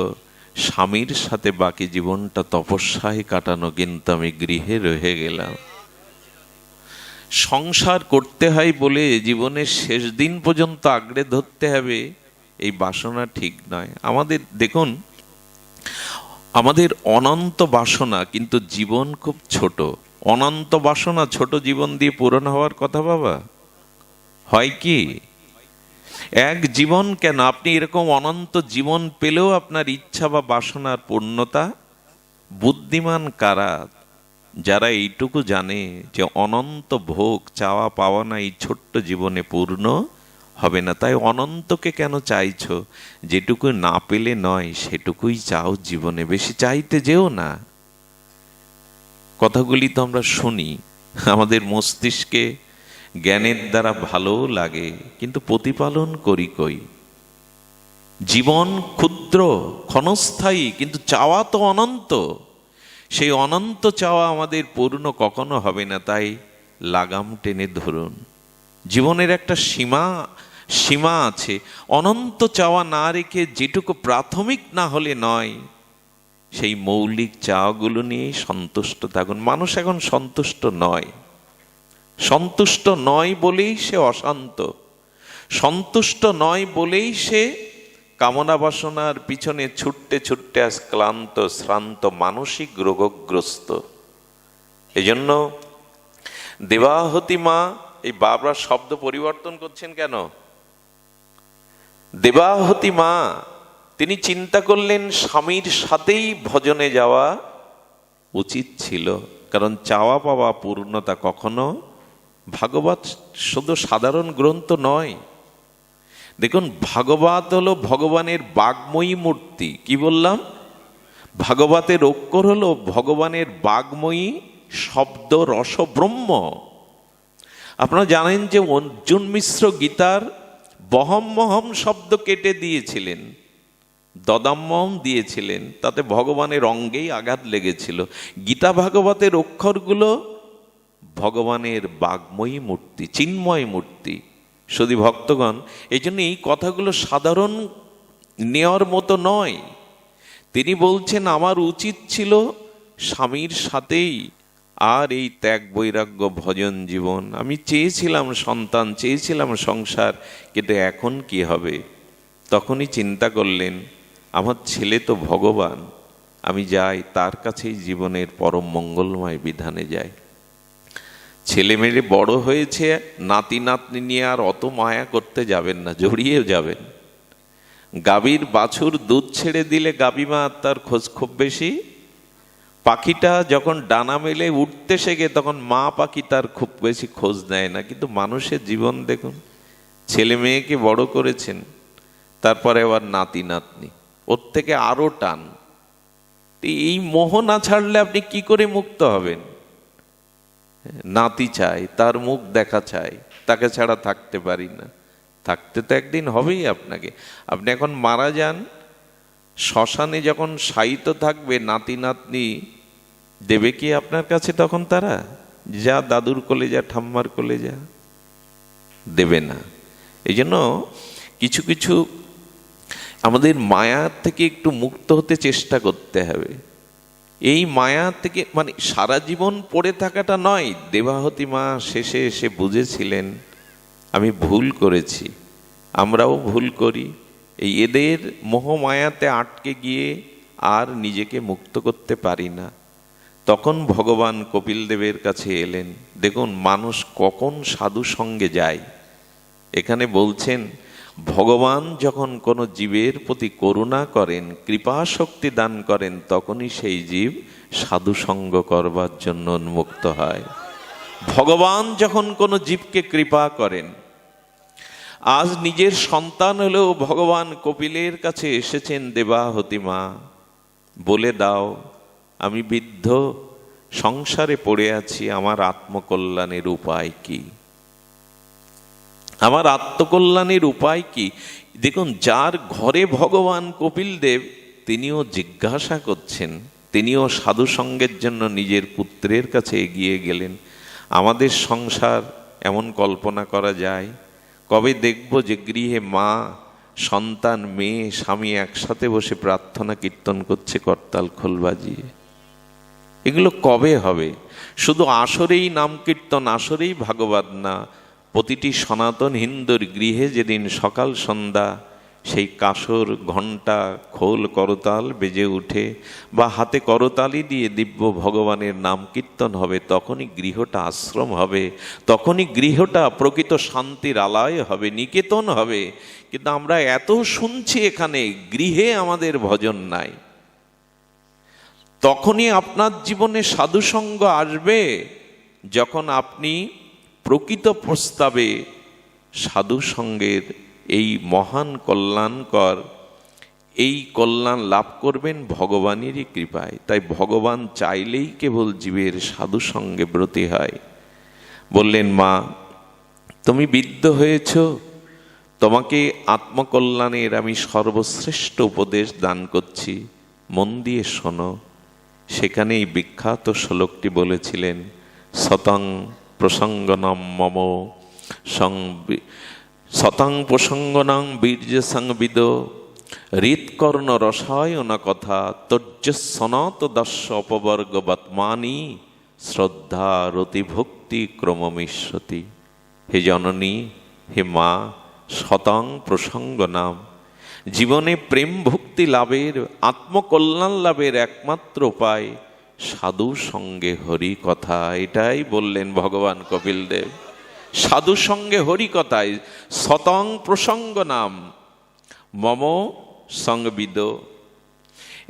স্বামীর সাথে বাকি জীবনটা তপস্যায় কাটানো, কিন্তু আমি গৃহে রয়ে গেলাম। সংসার করতে হয় বলে জীবনের শেষ দিন পর্যন্ত আঁকড়ে ধরতে হবে, এই বাসনা ঠিক নয়। আমাদের দেখুন, আমাদের অনন্ত বাসনা, কিন্তু জীবন খুব ছোট। অনন্ত বাসনা ছোট জীবন দিয়ে পূরণ হওয়ার কথা বাবা, হয় কি? এক জীবন কেন, আপনি এরকম অনন্ত জীবন পেলেও আপনার ইচ্ছা বা বাসনার পূর্ণতা, বুদ্ধিমান কারা? যারা এইটুকু জানে যে অনন্ত ভোগ চাওয়া পাওয়া না এই ছোট্ট জীবনে পূর্ণ হবে না, তাই অনন্তকে কেন চাইছো? যেটুকু না পেলে নয় সেটুকুই চাও জীবনে, বেশি চাইতে যেও না। কথাগুলি তো আমরা শুনি, আমাদের মস্তিষ্কে জ্ঞানের দ্বারা ভালো লাগে, কিন্তু প্রতিপালন করি কই? জীবন ক্ষুদ্র ক্ষণস্থায়ী, কিন্তু চাওয়া তো অনন্ত। সেই অনন্ত চাওয়া আমাদের পূর্ণ কখনো হবে না, তাই লাগাম টেনে ধরুন। জীবনের একটা সীমা আছে, অনন্ত চাওয়া না রেখে যেটুকু প্রাথমিক না হলে নয় সেই মৌলিক চাওয়াগুলো নিয়ে সন্তুষ্ট থাকুন। মানুষ এখন সন্তুষ্ট নয়, সন্তুষ্ট নয় বলেই সে অশান্ত, সন্তুষ্ট নয় বলেই সে কামনা বাসনার পিছনে ছুটতে ছুটতে আজ ক্লান্ত শ্রান্ত, মানসিক রোগগ্রস্ত। এজন্য দেবাহতী মা, এই বারবার শব্দ পরিবর্তন করছেন কেন? দেবাহতী মা তিনি চিন্তা করলেন স্বামীর সাথেই ভজনে যাওয়া উচিত ছিল, কারণ চাওয়া পাওয়া পূর্ণতা কখনো, ভাগবত শুধু সাধারণ গ্রন্থ নয়। দেখুন, ভাগবত হলো ভগবানের বাগ্ময়ী মূর্তি। কি বললাম? ভাগবতের অক্ষর হলো ভগবানের বাগ্ময়ী শব্দ রস ব্রহ্ম। আপনারা জানেন যে অর্জুন মিশ্র গীতার বহম্মহম শব্দ কেটে দিয়েছিলেন, দদাম্মহম দিয়েছিলেন, তাতে ভগবানের অঙ্গেই আঘাত লেগেছিল। গীতা ভাগবতের অক্ষরগুলো ভগবানের বাগ্ময়ী মূর্তি, চিন্ময় মূর্তি। শুধু ভক্তগণ, এই জন্য এই কথাগুলো সাধারণ নেওয়ার মতো নয়। তিনি বলছেন আমার উচিত ছিল স্বামীর সাথেই আর এই ত্যাগ বৈরাগ্য ভজন জীবন। আমি চেয়েছিলাম সন্তান, চেয়েছিলাম সংসার, কিন্তু এখন কি হবে? তখনই চিন্তা করলেন আমার ছেলে তো ভগবান, আমি যাই তার কাছেই জীবনের পরম মঙ্গলময় বিধানে যাই। ছেলে মেয়ে বড় হয়েছে, নাতি নাতনি নিয়ে আর অত মায়া করতে যাবেন না, জড়িয়ে যাবেন। গাভীর বাছুর দুধ ছেড়ে দিলে গাভীমা তার খোঁজ খুব বেশি, পাখিটা যখন ডানা মেলে উঠতে শেখে তখন মা পাখি তার খুব বেশি খোঁজ নেয় না। কিন্তু মানুষের জীবন দেখুন, ছেলে মেয়েকে বড় করেছেন, তারপরে আবার নাতি নাতনি, ওর থেকে আরো টান। এই মোহ না ছাড়লে আপনি কি করে মুক্ত হবেন? নাতি চাই, তার মুখ দেখা চাই, তাকে ছাড়া থাকতে পারি না। থাকতে তো একদিন হবেই আপনাকে। আপনি এখন মারা যান, শ্মশানে যখন শায়িত থাকবে নাতি নাতনি দেবে কি আপনার কাছে তখন তারা? যা দাদুর কোলে যা, ঠাম্মার কোলে যা, দেবে না। এই জন্য কিছু কিছু আমাদের মায়া থেকে একটু মুক্ত হতে চেষ্টা করতে হবে। এই মায়া থেকে মানে সারা জীবন পড়ে থাকাটা নয়। দেবাহতী মা শেষে এসে বুঝেছিলেন আমি ভুল করেছি, আমরাও ভুল করি। এই এদের মোহমায়াতে আটকে গিয়ে আর নিজেকে মুক্ত করতে পারি না। তখন ভগবান কপিল দেবের কাছে এলেন। দেখুন মানুষ কখন সাধু সঙ্গে যায়। এখানে বলছেন ভগবান যখন কোনো জীবের প্রতি করুণা করেন, কৃপা শক্তি দান করেন, তখনই সেই জীব সাধু সঙ্গ করবার জন্য উন্মুক্ত হয়। ভগবান যখন কোনো জীবকে কৃপা করেন, আজ নিজের সন্তান হলেও ভগবান কপিলের কাছে এসেছেন, দেবাহতী মা বলে দাও, আমি বৃদ্ধ, সংসারে পড়ে আছি, আমার আত্মকল্যাণের উপায় কি? আমার আত্মকল্যাণের উপায় কি? দেখুন, যার ঘরে ভগবান কপিল দেব, তিনিও জিজ্ঞাসা করছেন, তিনিও সাধু সঙ্গের জন্য নিজের পুত্রের কাছে এগিয়ে গেলেন। আমাদের সংসার এমন কল্পনা করা যায়? কবে দেখব যে গৃহে মা, সন্তান, মেয়ে, স্বামী একসাথে বসে প্রার্থনা কীর্তন করছে করতাল খোল বাজিয়ে? এগুলো কবে হবে? শুধু আসরেই নাম কীর্তন, আসরেই ভাগবত না, প্রতিটি সনাতন হিন্দুর গৃহে যেদিন সকাল সন্ধ্যা সেই কাসর, ঘণ্টা, খোল, করতাল বেজে উঠে বা হাতে করতালি দিয়ে দিব্য ভগবানের নাম কীর্তন হবে, তখনই গৃহটা আশ্রম হবে, তখনই গৃহটা প্রকৃত শান্তির আলয় হবে, নিকেতন হবে। কিন্তু আমরা এত শুনছি এখানে, গৃহে আমাদের ভজন নাই। তখনই আপনার জীবনে সাধুসঙ্গ আসবে যখন আপনি প্রকৃত প্রস্তাবে সাধুসঙ্গের এই মহান কল্যাণকর এই কল্যাণ লাভ করবেন ভগবানেরই কৃপায়। তাই ভগবান চাইলেই কেবল জীবের সাধুসঙ্গে ব্রতী হয়। বললেন, মা তুমি বৃদ্ধ হয়েছ, তোমাকে আত্মকল্যাণের আমি সর্বশ্রেষ্ঠ উপদেশ দান করছি, মন দিয়ে শোনো। সেখানে এই বিখ্যাত শ্লোকটি বলেছিলেন, শতং প্রসঙ্গনম মম শতং প্রসঙ্গনং বীর্য সংবিদ হৃৎকর্ণ রসায়ন কথা তর্য সনত দর্শ অপবর্গ বৎমানি শ্রদ্ধা রতি ভক্তি ক্রমমিষ্যতি। হে জননী, হে মা, শতং প্রসঙ্গ নাম, জীবনে প্রেম ভক্তি লাভের, আত্মকল্যাণ লাভের একমাত্র উপায় সাধু সঙ্গে হরি কথা। এটাই বললেন ভগবান কপিল দেব, সাধু সঙ্গে হরি কথায়। শতং প্রসঙ্গ নাম মম সংবিদ।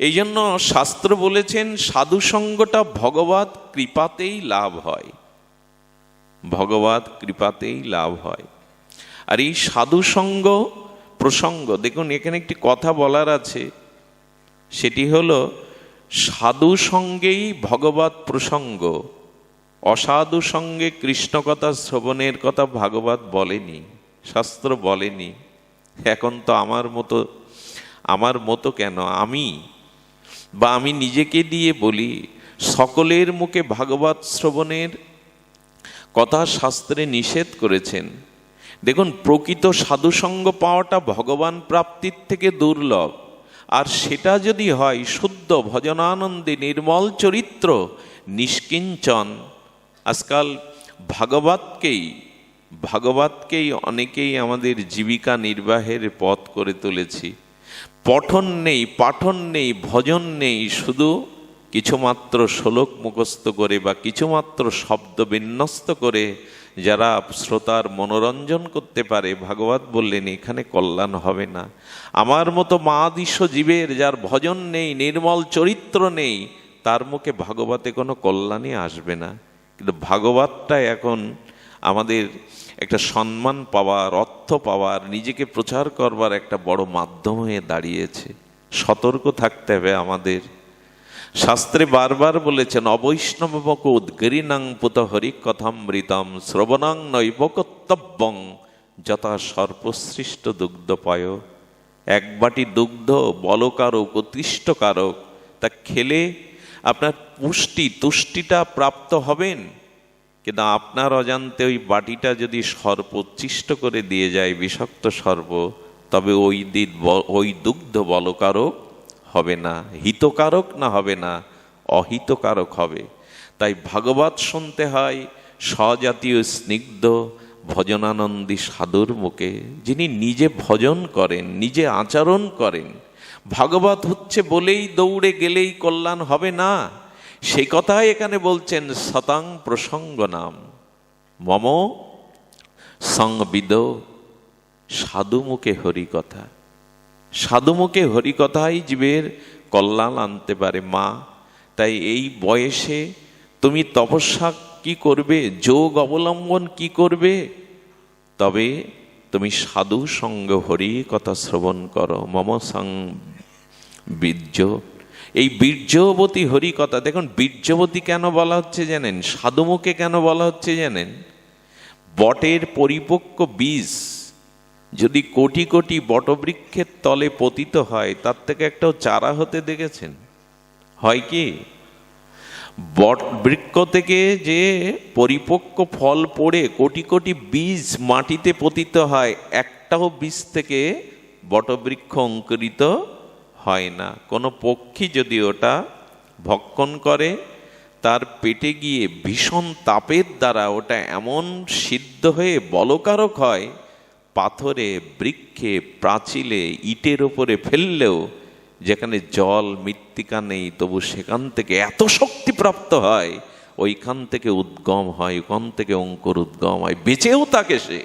এই জন্য শাস্ত্র বলেছেন সাধু সঙ্গটা ভগবত কৃপাতেই লাভ হয়, ভগবত কৃপাতেই লাভ হয়। আর এই সাধু সঙ্গ প্রসঙ্গ, দেখুন এখানে একটি কথা বলার আছে, সেটি হলো সাধু সঙ্গেই ভগবত প্রসঙ্গ, অসাধু সঙ্গে কৃষ্ণ কথা শ্রবণের কথা ভাগবত বলেনি, শাস্ত্র বলেনি। এখন তো আমার মতো কেন, আমি নিজেকে দিয়ে বলি, সকলের মুখে ভাগবত শ্রবণের কথা শাস্ত্রে নিষেধ করেছেন। দেখুন, প্রকৃত সাধুসঙ্গ পাওয়াটা ভগবান প্রাপ্তির থেকে দুর্লভ। আর সেটা যদি হয় শুদ্ধ ভজনানন্দে নির্মল চরিত্র, নিষ্কিঞ্চন। আজকাল ভাগবতকেই অনেকেই আমাদের জীবিকা নির্বাহের পথ করে তুলেছি। পঠন নেই, পাঠন নেই, ভজন নেই, শুধু কিছুমাত্র শ্লোক মুখস্থ করে বা কিছুমাত্র শব্দ বিন্যস্ত করে যারা শ্রোতার মনোরঞ্জন করতে পারে, ভাগবত বললেন এখানে কল্যাণ হবে না। আমার মতো মহাদিশ্য জীবের যার ভজন নেই, নির্মল চরিত্র নেই, তার মুখে ভাগবতে কোনো কল্যাণই আসবে না। কিন্তু ভাগবতটা এখন আমাদের একটা সম্মান পাওয়ার, অর্থ পাওয়ার, নিজেকে প্রচার করবার একটা বড় মাধ্যম হয়ে দাঁড়িয়েছে। সতর্ক থাকতে হবে আমাদের। শাস্ত্রে বারবার বলেছেন, অবৈষ্ণবক উদ্গিরিণাং পুত হরি কথামৃতম শ্রবণাং নৈব কর্তব্যং যথা সর্বসৃষ্ট দুগ্ধপয়। এক বাটি দুগ্ধ বলকারক, উৎকৃষ্টকারক, তা খেলে আপনার তুষ্টিটা প্রাপ্ত হবেন, কিন্তু আপনার অজান্তে ওই বাটিটা যদি সর্প উচ্ছিষ্ট করে দিয়ে যায়, বিষাক্ত সর্প, তবে ওই দুগ্ধ বলকারক হবে না, হিতকারক না হবে না, অহিতকারক হবে। তাই ভাগবত শুনতে হয় স্বজাতীয় স্নিগ্ধ ভজনানন্দী সাধুর মুখে, যিনি নিজে ভজন করেন, নিজে আচরণ করেন। ভাগবত হচ্ছে বলেই দৌড়ে গেলেই কল্যাণ হবে না, সেই কথাই এখানে বলছেন। শতং প্রসঙ্গ নাম মম সংবিদ, সাধু মুখে হরি কথা। সাধু মুখে হরি কথাই জীবের কল্যাণ আনতে পারে। মা, তাই এই বয়সে তুমি তপস্যা কি করবে, যোগ অবলম্বন কি করবে? তবে তুমি সাধু সঙ্গ হরি কথা শ্রবণ করো। মম সং বীর্য, এই বীর্যবতী হরি কথা। দেখুন বীর্যবতী কেন বলা হচ্ছে জানেন, সাধুমুখে কেন বলা হচ্ছে জানেন? বটের পরিপক্ক বীজ যদি কোটি কোটি বটবৃক্ষের তলে পতিত হয়, তার থেকে একটাও চারা হতে দেখেছেন? হয় কি? বট বৃক্ষ থেকে যে পরিপক্ক ফল পড়ে কোটি কোটি বীজ মাটিতে পতিত হয়, একটাও বীজ থেকে বটবৃক্ষ অঙ্কুরিত হয় না। কোনো পক্ষী যদি ওটা ভক্ষণ করে, তার পেটে গিয়ে ভীষণ তাপের দ্বারা ওটা এমন সিদ্ধ হয়ে বলকারক হয়, পাথরে, বৃক্ষে, প্রাচীলে, ইটের ওপরে ফেললেও যেখানে জল মৃত্তিকা নেই, তবু সেখান থেকে এত শক্তিপ্রাপ্ত হয়, ওইখান থেকে উদ্গম হয়, ওখান থেকে অঙ্কুর উদ্গম হয়, বেঁচেও থাকে সে।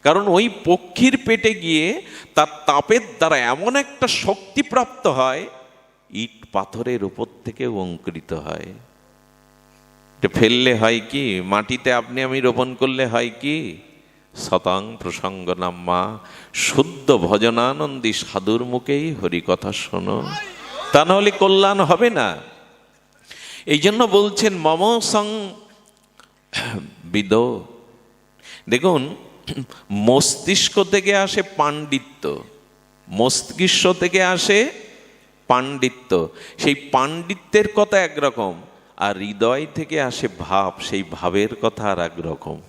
কারণ ওই পক্ষীর পেটে গিয়ে তার তাপের দ্বারা এমন একটা শক্তি প্রাপ্ত হয়, ইট পাথরের উপর থেকে অঙ্কুরিত হয়। এটা ফেললে হয় কি? মাটিতে আপনি আমি রোপণ করলে হয় কি? শতাং প্রসঙ্গ নাম্মা, শুদ্ধ ভজনানন্দী সাধুর মুখেই হরিকথা শোনো, তা নাহলে কল্যাণ হবে না। এই জন্য বলছেন মম সং বিদ। দেখুন মস্তিষ্ক থেকে আসে পাণ্ডিত্য, মস্তিষ্ক থেকে আসে পাণ্ডিত্য, সেই পাণ্ডিত্যের কথা একরকম, আর হৃদয় থেকে আসে ভাব, সেই ভাবের কথা আর একরকম।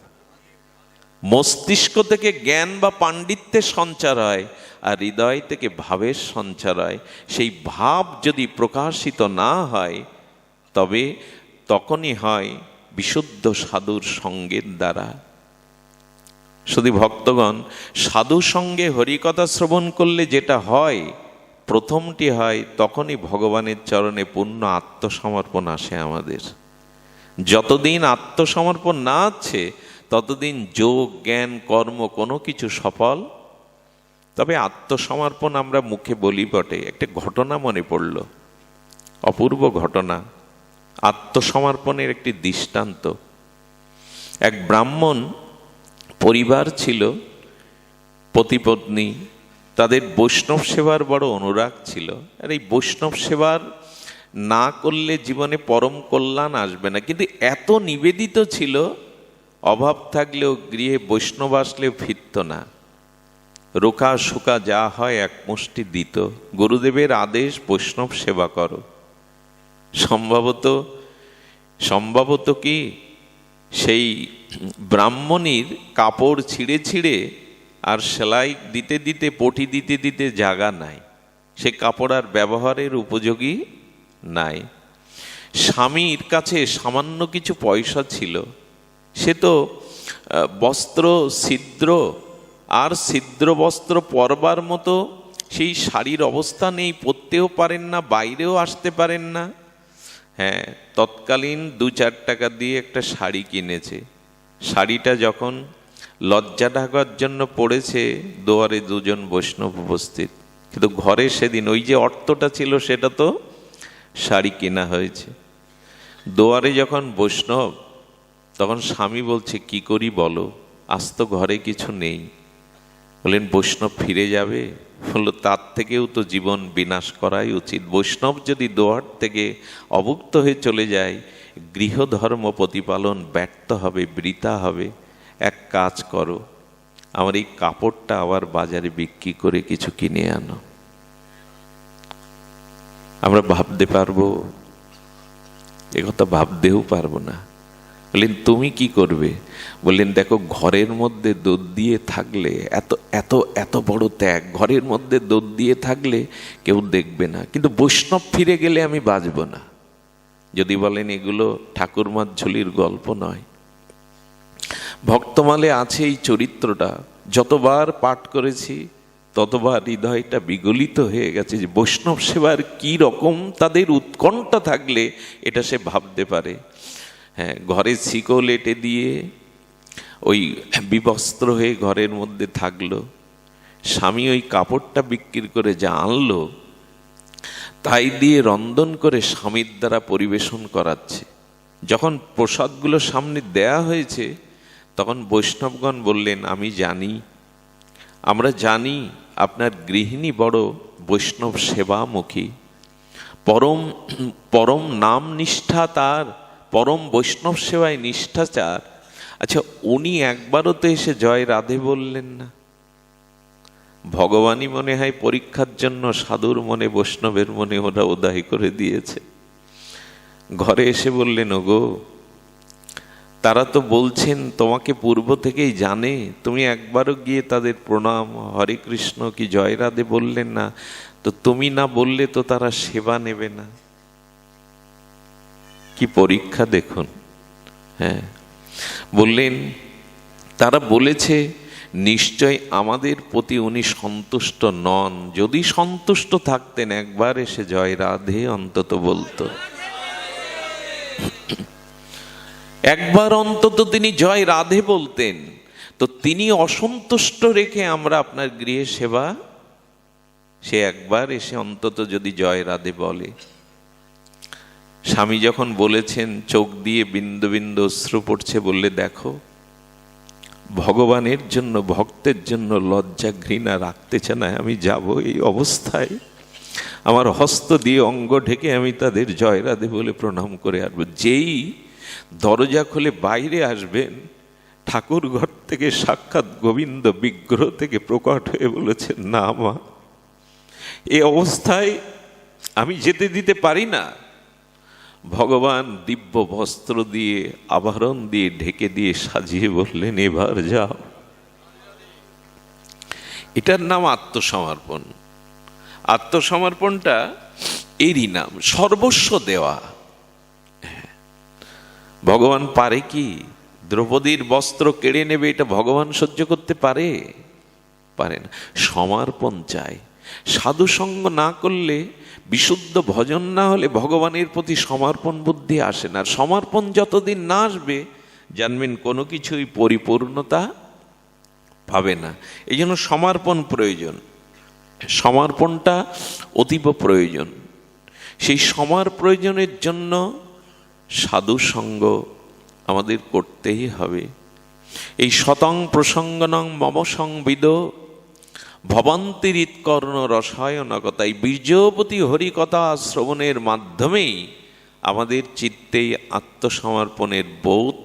মস্তিষ্ক থেকে জ্ঞান বা পাণ্ডিত্যের সঞ্চার হয়, আর হৃদয় থেকে ভাবের সঞ্চার হয়। সেই ভাব যদি প্রকাশিত না হয়, তবে তখনই হয় বিশুদ্ধ সাধুর সঙ্গের দ্বারা। শুধু ভক্তগণ, সাধু সঙ্গে হরিকথা শ্রবণ করলে যেটা হয়, প্রথমটি হয় তখনই ভগবানের চরণে পূর্ণ আত্মসমর্পণ আসে আমাদের। যতদিন আত্মসমর্পণ না আছে, ততদিন যোগ, জ্ঞান, কর্ম কোনো কিছু সফল। তবে আত্মসমর্পণ আমরা মুখে বলি বটে। একটা ঘটনা মনে পড়ল, অপূর্ব ঘটনা, আত্মসমর্পণের একটি দৃষ্টান্ত। এক ব্রাহ্মণ পরিবার ছিল, পতিপত্নী, তাদের বৈষ্ণব সেবার বড় অনুরাগ ছিল। আর এই বৈষ্ণব সেবার না করলে জীবনে পরম কল্যাণ আসবে না, কিন্তু এত নিবেদিত ছিল, অভাব থাকলেও গৃহে বৈষ্ণব আসলেও ফিরত না। রোকা শুকা যা হয় এক মুষ্টি দিত। গুরুদেবের আদেশ বৈষ্ণব সেবা করো। সম্ভবত কি সেই ব্রাহ্মণীর কাপড় ছিঁড়ে ছিঁড়ে আর সেলাই দিতে দিতে, পটি দিতে দিতে জায়গা নাই, সে কাপড় আর ব্যবহারের উপযোগী নাই। স্বামীর কাছে সামান্য কিছু পয়সা ছিল, সে তো বস্ত্র ছিদ্র, আর ছিদ্র বস্ত্র পরবার মতো সেই শাড়ির অবস্থা নেই, পরতেও পারেন না, বাইরেও আসতে পারেন না। হ্যাঁ, তৎকালীন 2-4 টাকা দিয়ে একটা শাড়ি কিনেছে। শাড়িটা যখন লজ্জা ঢাকার জন্য পড়েছে, দুয়ারে দুজন বৈষ্ণব উপস্থিত, কিন্তু ঘরে সেদিন ওই যে অর্থটা ছিল সেটা তো শাড়ি কেনা হয়েছে। দুয়ারে যখন বৈষ্ণব, তখন স্বামী বলছে, কি করি বলো, আজ তো ঘরে কিছু নেই। বললেন, বৈষ্ণব ফিরে যাবে? বললো, তার থেকেও তো জীবন বিনাশ করাই উচিত। বৈষ্ণব যদি দুয়ার থেকে অভুক্ত হয়ে চলে যায়, গৃহধর্ম প্রতিপালন ব্যর্থ হবে, বৃথা হবে। এক কাজ করো, আমার এই কাপড়টা আবার বাজারে বিক্রি করে কিছু কিনে আনো। আমরা ভাবতে পারবো? একথা ভাবতেও পারবো না। বললেন, তুমি কি করবে? বললেন, দেখো, ঘরের মধ্যে দুধ দিয়ে থাকলে, এত এত এত বড় ত্যাগ, ঘরের মধ্যে দুধ দিয়ে থাকলে কেউ দেখবে না, কিন্তু বৈষ্ণব ফিরে গেলে আমি বাঁচব না। যদি বলেন এগুলো ঠাকুরমার ঝুলির গল্প নয়, ভক্তমালে আছে এই চরিত্রটা। যতবার পাঠ করেছি ততবার হৃদয়টা বিগলিত হয়ে গেছে যে বৈষ্ণব সেবার কি রকম তাদের উৎকণ্ঠা থাকলে এটা সে ভাবতে পারে। হ্যাঁ, ঘরে শিকল এঁটে দিয়ে ওই বিবস্ত্র হয়ে ঘরের মধ্যে থাকলো। স্বামী ওই কাপড়টা বিক্রি করে যা আনলো, তাই দিয়ে রন্ধন করে স্বামীর দ্বারা পরিবেশন করাচ্ছে। যখন প্রসাদগুলো সামনে দেয়া হয়েছে, তখন বৈষ্ণবগণ বললেন, আমি জানি, আমরা জানি আপনার গৃহিণী বড় বৈষ্ণব সেবামুখী, পরম পরম নাম নিষ্ঠা তার, পরম বৈষ্ণব সেবায় নিষ্ঠাচার। আচ্ছা, উনি একবারও তো এসে জয় রাধে বললেন না। ভগবানই মনে হয় পরীক্ষার জন্য সাধুর মনে, বৈষ্ণবের মনে ওরা উদয় করে দিয়েছে। ঘরে এসে বললেন, ওগো, তারা তো বলছেন তোমাকে পূর্ব থেকেই জানে, তুমি একবারও গিয়ে তাদের প্রণাম, হরে কৃষ্ণ কি জয় রাধে বললেন না, তো তুমি না বললে তো তারা সেবা নেবে না। কি পরীক্ষা দেখুন। হ্যাঁ, বললেন তারা বলেছে নিশ্চয় আমাদের প্রতি উনি সন্তুষ্ট নন, যদি সন্তুষ্ট থাকতেন একবার এসে জয় রাধে অন্তত বলতো, একবার অন্তত তিনি জয় রাধে বলতেন, তো তিনি অসন্তুষ্ট রেখে আমরা আপনার গৃহে সেবা, সে একবার এসে অন্তত যদি জয় রাধে বলে। স্বামী যখন বলেছেন, চোখ দিয়ে বিন্দু বিন্দু অশ্রু পড়ছে, বললে দেখো, ভগবানের জন্য, ভক্তের জন্য লজ্জা ঘৃণা রাখতে চায় না, আমি যাব এই অবস্থায়, আমার হস্ত দিয়ে অঙ্গ ঢেকে আমি তাদের জয় রাধে বলে প্রণাম করে আসবো। যেই দরজা খুলে বাইরে আসবেন, ঠাকুর ঘর থেকে সাক্ষাৎ গোবিন্দ বিগ্রহ থেকে প্রকট হয়ে বলেছেন, না মা, এই অবস্থায় আমি যেতে দিতে পারি না। ভগবান দিব্য বস্ত্র দিয়ে, আভরণ দিয়ে ঢেকে দিয়ে সাজিয়ে বললেন, এবার যাও। এটার নাম আত্মসমর্পণ। আত্মসমর্পণটা এরই নাম, সর্বস্ব দেওয়া। ভগবান পারে কি দ্রৌপদীর বস্ত্র কেড়ে নেবে? এটা ভগবান সহ্য করতে পারে? পারে না। সমর্পণ চায়। সাধু সঙ্গ না করলে, বিশুদ্ধ ভজন না হলে ভগবানের প্রতি সমর্পণ বুদ্ধি আসে না। আর সমর্পণ যতদিন না আসবে, জানবেন কোনো কিছুই পরিপূর্ণতা পাবে না। এই জন্য সমর্পণ প্রয়োজন, সমর্পণটা অতীব প্রয়োজন। সেই প্রয়োজনের জন্য সাধু সঙ্গ আমাদের করতেই হবে। এই শতং প্রসঙ্গনং মম সংবিদ ভবন্তিরিৎকর্ণ রসায়নকতা, এই বীর্যবতী হরিকথা শ্রবণের মাধ্যমেই আমাদের চিত্তে আত্মসমর্পণের বোধ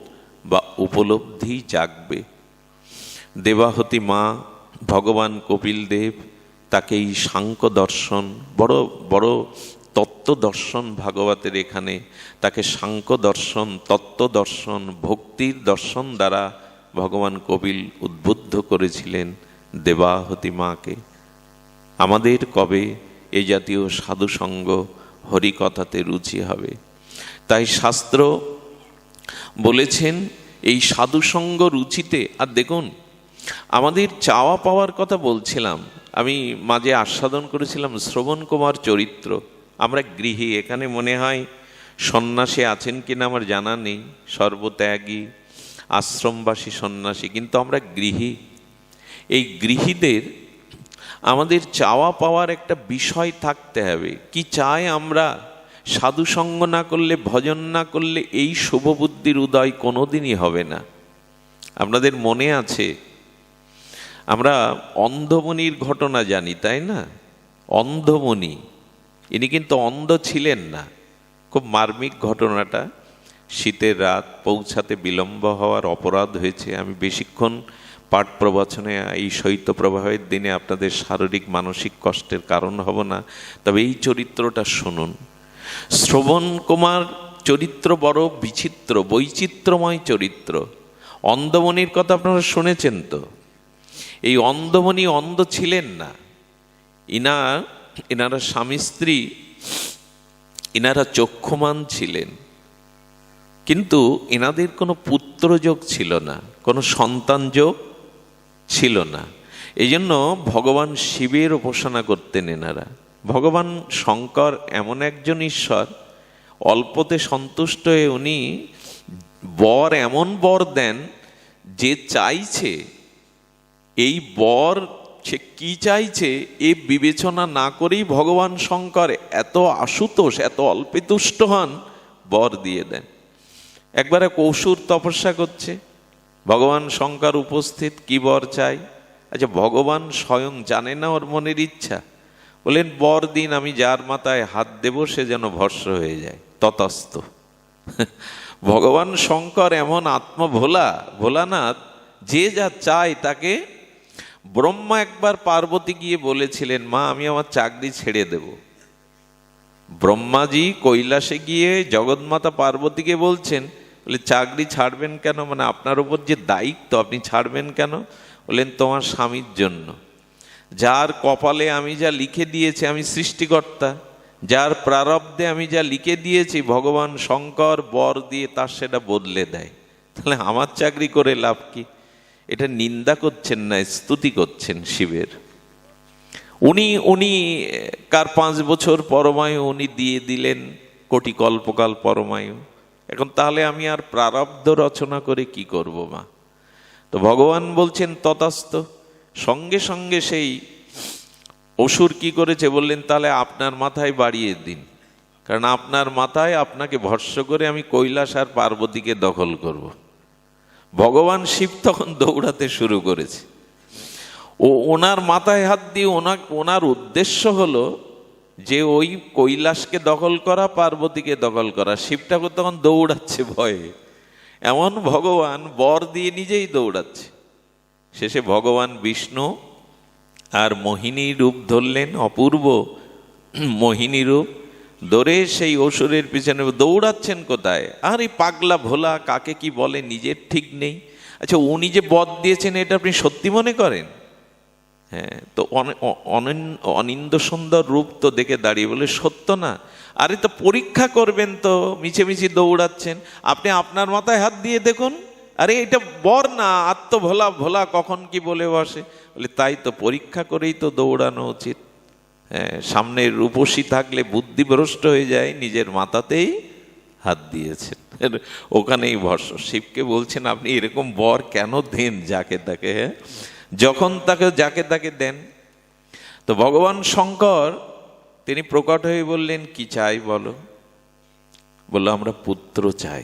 বা উপলব্ধি জাগবে। দেবাহতী মা, ভগবান কপিল দেব, তাকে এই সাংখ্য দর্শন, বড় বড় তত্ত্ব দর্শন ভাগবতের এখানে, তাকে সাংখ্য দর্শন, তত্ত্ব দর্শন, ভক্তির দর্শন দ্বারা ভগবান কপিল উদ্বুদ্ধ করেছিলেন দেবাহতী মাকে। আমাদের কবে এই জাতীয় সাধুসঙ্গ হরিকথাতে রুচি হবে? তাই শাস্ত্র বলেছেন এই সাধুসঙ্গ রুচিতে। আর দেখুন, আমাদের চাওয়া পাওয়ার কথা বলছিলাম, আমি মাঝে আস্বাদন করেছিলাম শ্রবণ কুমার চরিত্র। আমরা গৃহী, এখানে মনে হয় সন্ন্যাসী আছেন কিনা আমার জানা নেই, সর্বত্যাগী আশ্রমবাসী সন্ন্যাসী, কিন্তু আমরা গৃহী। এই গৃহীদের আমাদের চাওয়া পাওয়ার একটা বিষয় থাকতে হবে। কি চাই আমরা? সাধুসঙ্গ না করলে, ভজন না করলে এই শুভবুদ্ধির উদয় কোনোদিনই হবে না। আপনাদের মনে আছে, আমরা অন্ধমণির ঘটনা জানি, তাই না? অন্ধমণি, ইনি কিন্তু অন্ধ ছিলেন না। খুব মার্মিক ঘটনাটা। শীতের রাত, পৌঁছাতে বিলম্ব হওয়ার অপরাধ হয়েছে। আমি বেশিক্ষণ পাঠ প্রবচনে এই শৈত্যপ্রবাহের দিনে আপনাদের শারীরিক মানসিক কষ্টের কারণ হব না, তবে এই চরিত্রটা শুনুন। শ্রবণ কুমার চরিত্র বড় বিচিত্র, বৈচিত্র্যময় চরিত্র। অন্ধমণির কথা আপনারা শুনেছেন তো? এই অন্ধমণি অন্ধ ছিলেন না। এনারা স্বামী স্ত্রী, এনারা চক্ষুমান ছিলেন, কিন্তু এনাদের কোনো পুত্রযোগ ছিল না, কোনো সন্তান যোগ ছিল না। এই জন্য ভগবান শিবের উপাসনা করতেন এনারা। ভগবান শঙ্কর এমন একজন ঈশ্বর, অল্পতে সন্তুষ্ট হয়ে উনি বর, এমন বর দেন যে চাইছে এই বর, সে কি চাইছে এ বিবেচনা না করেই ভগবান শঙ্কর এত আশুতোষ, এত অল্পে তুষ্ট হন, বর দিয়ে দেন। একবার এক অসুর তপস্যা করছে, ভগবান শঙ্কর উপস্থিত, কি বর চাই? আচ্ছা, ভগবান স্বয়ং জানে না ওর মনের ইচ্ছা? বলেন, বর দিন, আমি যার মাথায় হাত দেব সে যেন ভস্ম হয়ে যায়। ততস্তু। ভগবান শঙ্কর এমন আত্মভোলা, ভোলানাথ, যে যা চায় তাকে। ব্রহ্মা একবার পার্বতী গিয়ে বলেছিলেন, মা আমি আমার চাকরি ছেড়ে দেব। ব্রহ্মাজি কৈলাসে গিয়ে জগৎমাতা পার্বতীকে বলছেন, বলে চাকরি ছাড়বেন কেন? মানে আপনার উপর যে দায়িত্ব, আপনি ছাড়বেন কেন? বললেন, তোমার স্বামীর জন্য। যার কপালে আমি যা লিখে দিয়েছি, আমি সৃষ্টিকর্তা, যার প্রারব্ধে আমি যা লিখে দিয়েছি, ভগবান শঙ্কর বর দিয়ে তার সেটা বদলে দেয়। তাহলে আমার চাকরি করে লাভ কি? এটা নিন্দা করছেন না, স্তুতি করছেন শিবের। উনি কার 5 বছর পরমায়ু উনি দিয়ে দিলেন, কোটি কল্পকাল পরমায়ু। এখন তাহলে আমি আর প্রারব্ধ রচনা করে কি করব মা? তো ভগবান বলছেন তথাস্ত। সঙ্গে সঙ্গে সেই অসুর কি করেছে বললেন, তাহলে আপনার মাথায় বাড়িয়ে দিন, কারণ আপনার মাথায় আপনাকে ভস্ম করে আমি কৈলাস আর পার্বতীকে দখল করব। ভগবান শিব তখন দৌড়াতে শুরু করেছে। ওনার মাথায় হাত দিয়ে ওনার উদ্দেশ্য হলো যে ওই কৈলাসকে দখল করা, পার্বতীকে দখল করা। শিব ঠাকুর তখন দৌড়াচ্ছে ভয়ে, এমন ভগবান বর দিয়ে নিজেই দৌড়াচ্ছে। শেষে ভগবান বিষ্ণু আর মোহিনী রূপ ধরলেন, অপূর্ব মোহিনী রূপ ধরে সেই অসুরের পিছনে দৌড়াচ্ছেন। কোথায়? আর এই পাগলা ভোলা কাকে কি বলে নিজের ঠিক নেই। আচ্ছা, উনি যে বধ দিয়েছেন এটা আপনি সত্যি মনে করেন? হ্যাঁ, তো অনিন্দ সুন্দর রূপ তো দেখে দাঁড়িয়ে বলে, সত্য না? আরে তো পরীক্ষা করবেন তো, মিছেমিছি দৌড়াচ্ছেন। আপনি আপনার মাথায় হাত দিয়ে দেখুন, আরে এটা বর না, আত্মভোলা ভোলা কখন কি বলে বসে। বলে, তাই তো, পরীক্ষা করেই তো দৌড়ানো উচিত। হ্যাঁ, সামনে রূপসী থাকলে বুদ্ধি ভ্রষ্ট হয়ে যায়, নিজের মাথাতেই হাত দিয়েছেন, ওখানেই ভস্ম। শিবকে বলছেন, আপনি এরকম বর কেন দেন যাকে তাকে? হ্যাঁ, যখন তাকে যাকে তাকে দেন। তো ভগবান শঙ্কর তিনি প্রকট হয়ে বললেন, কি চাই বলো? বললো, আমরা পুত্র চাই।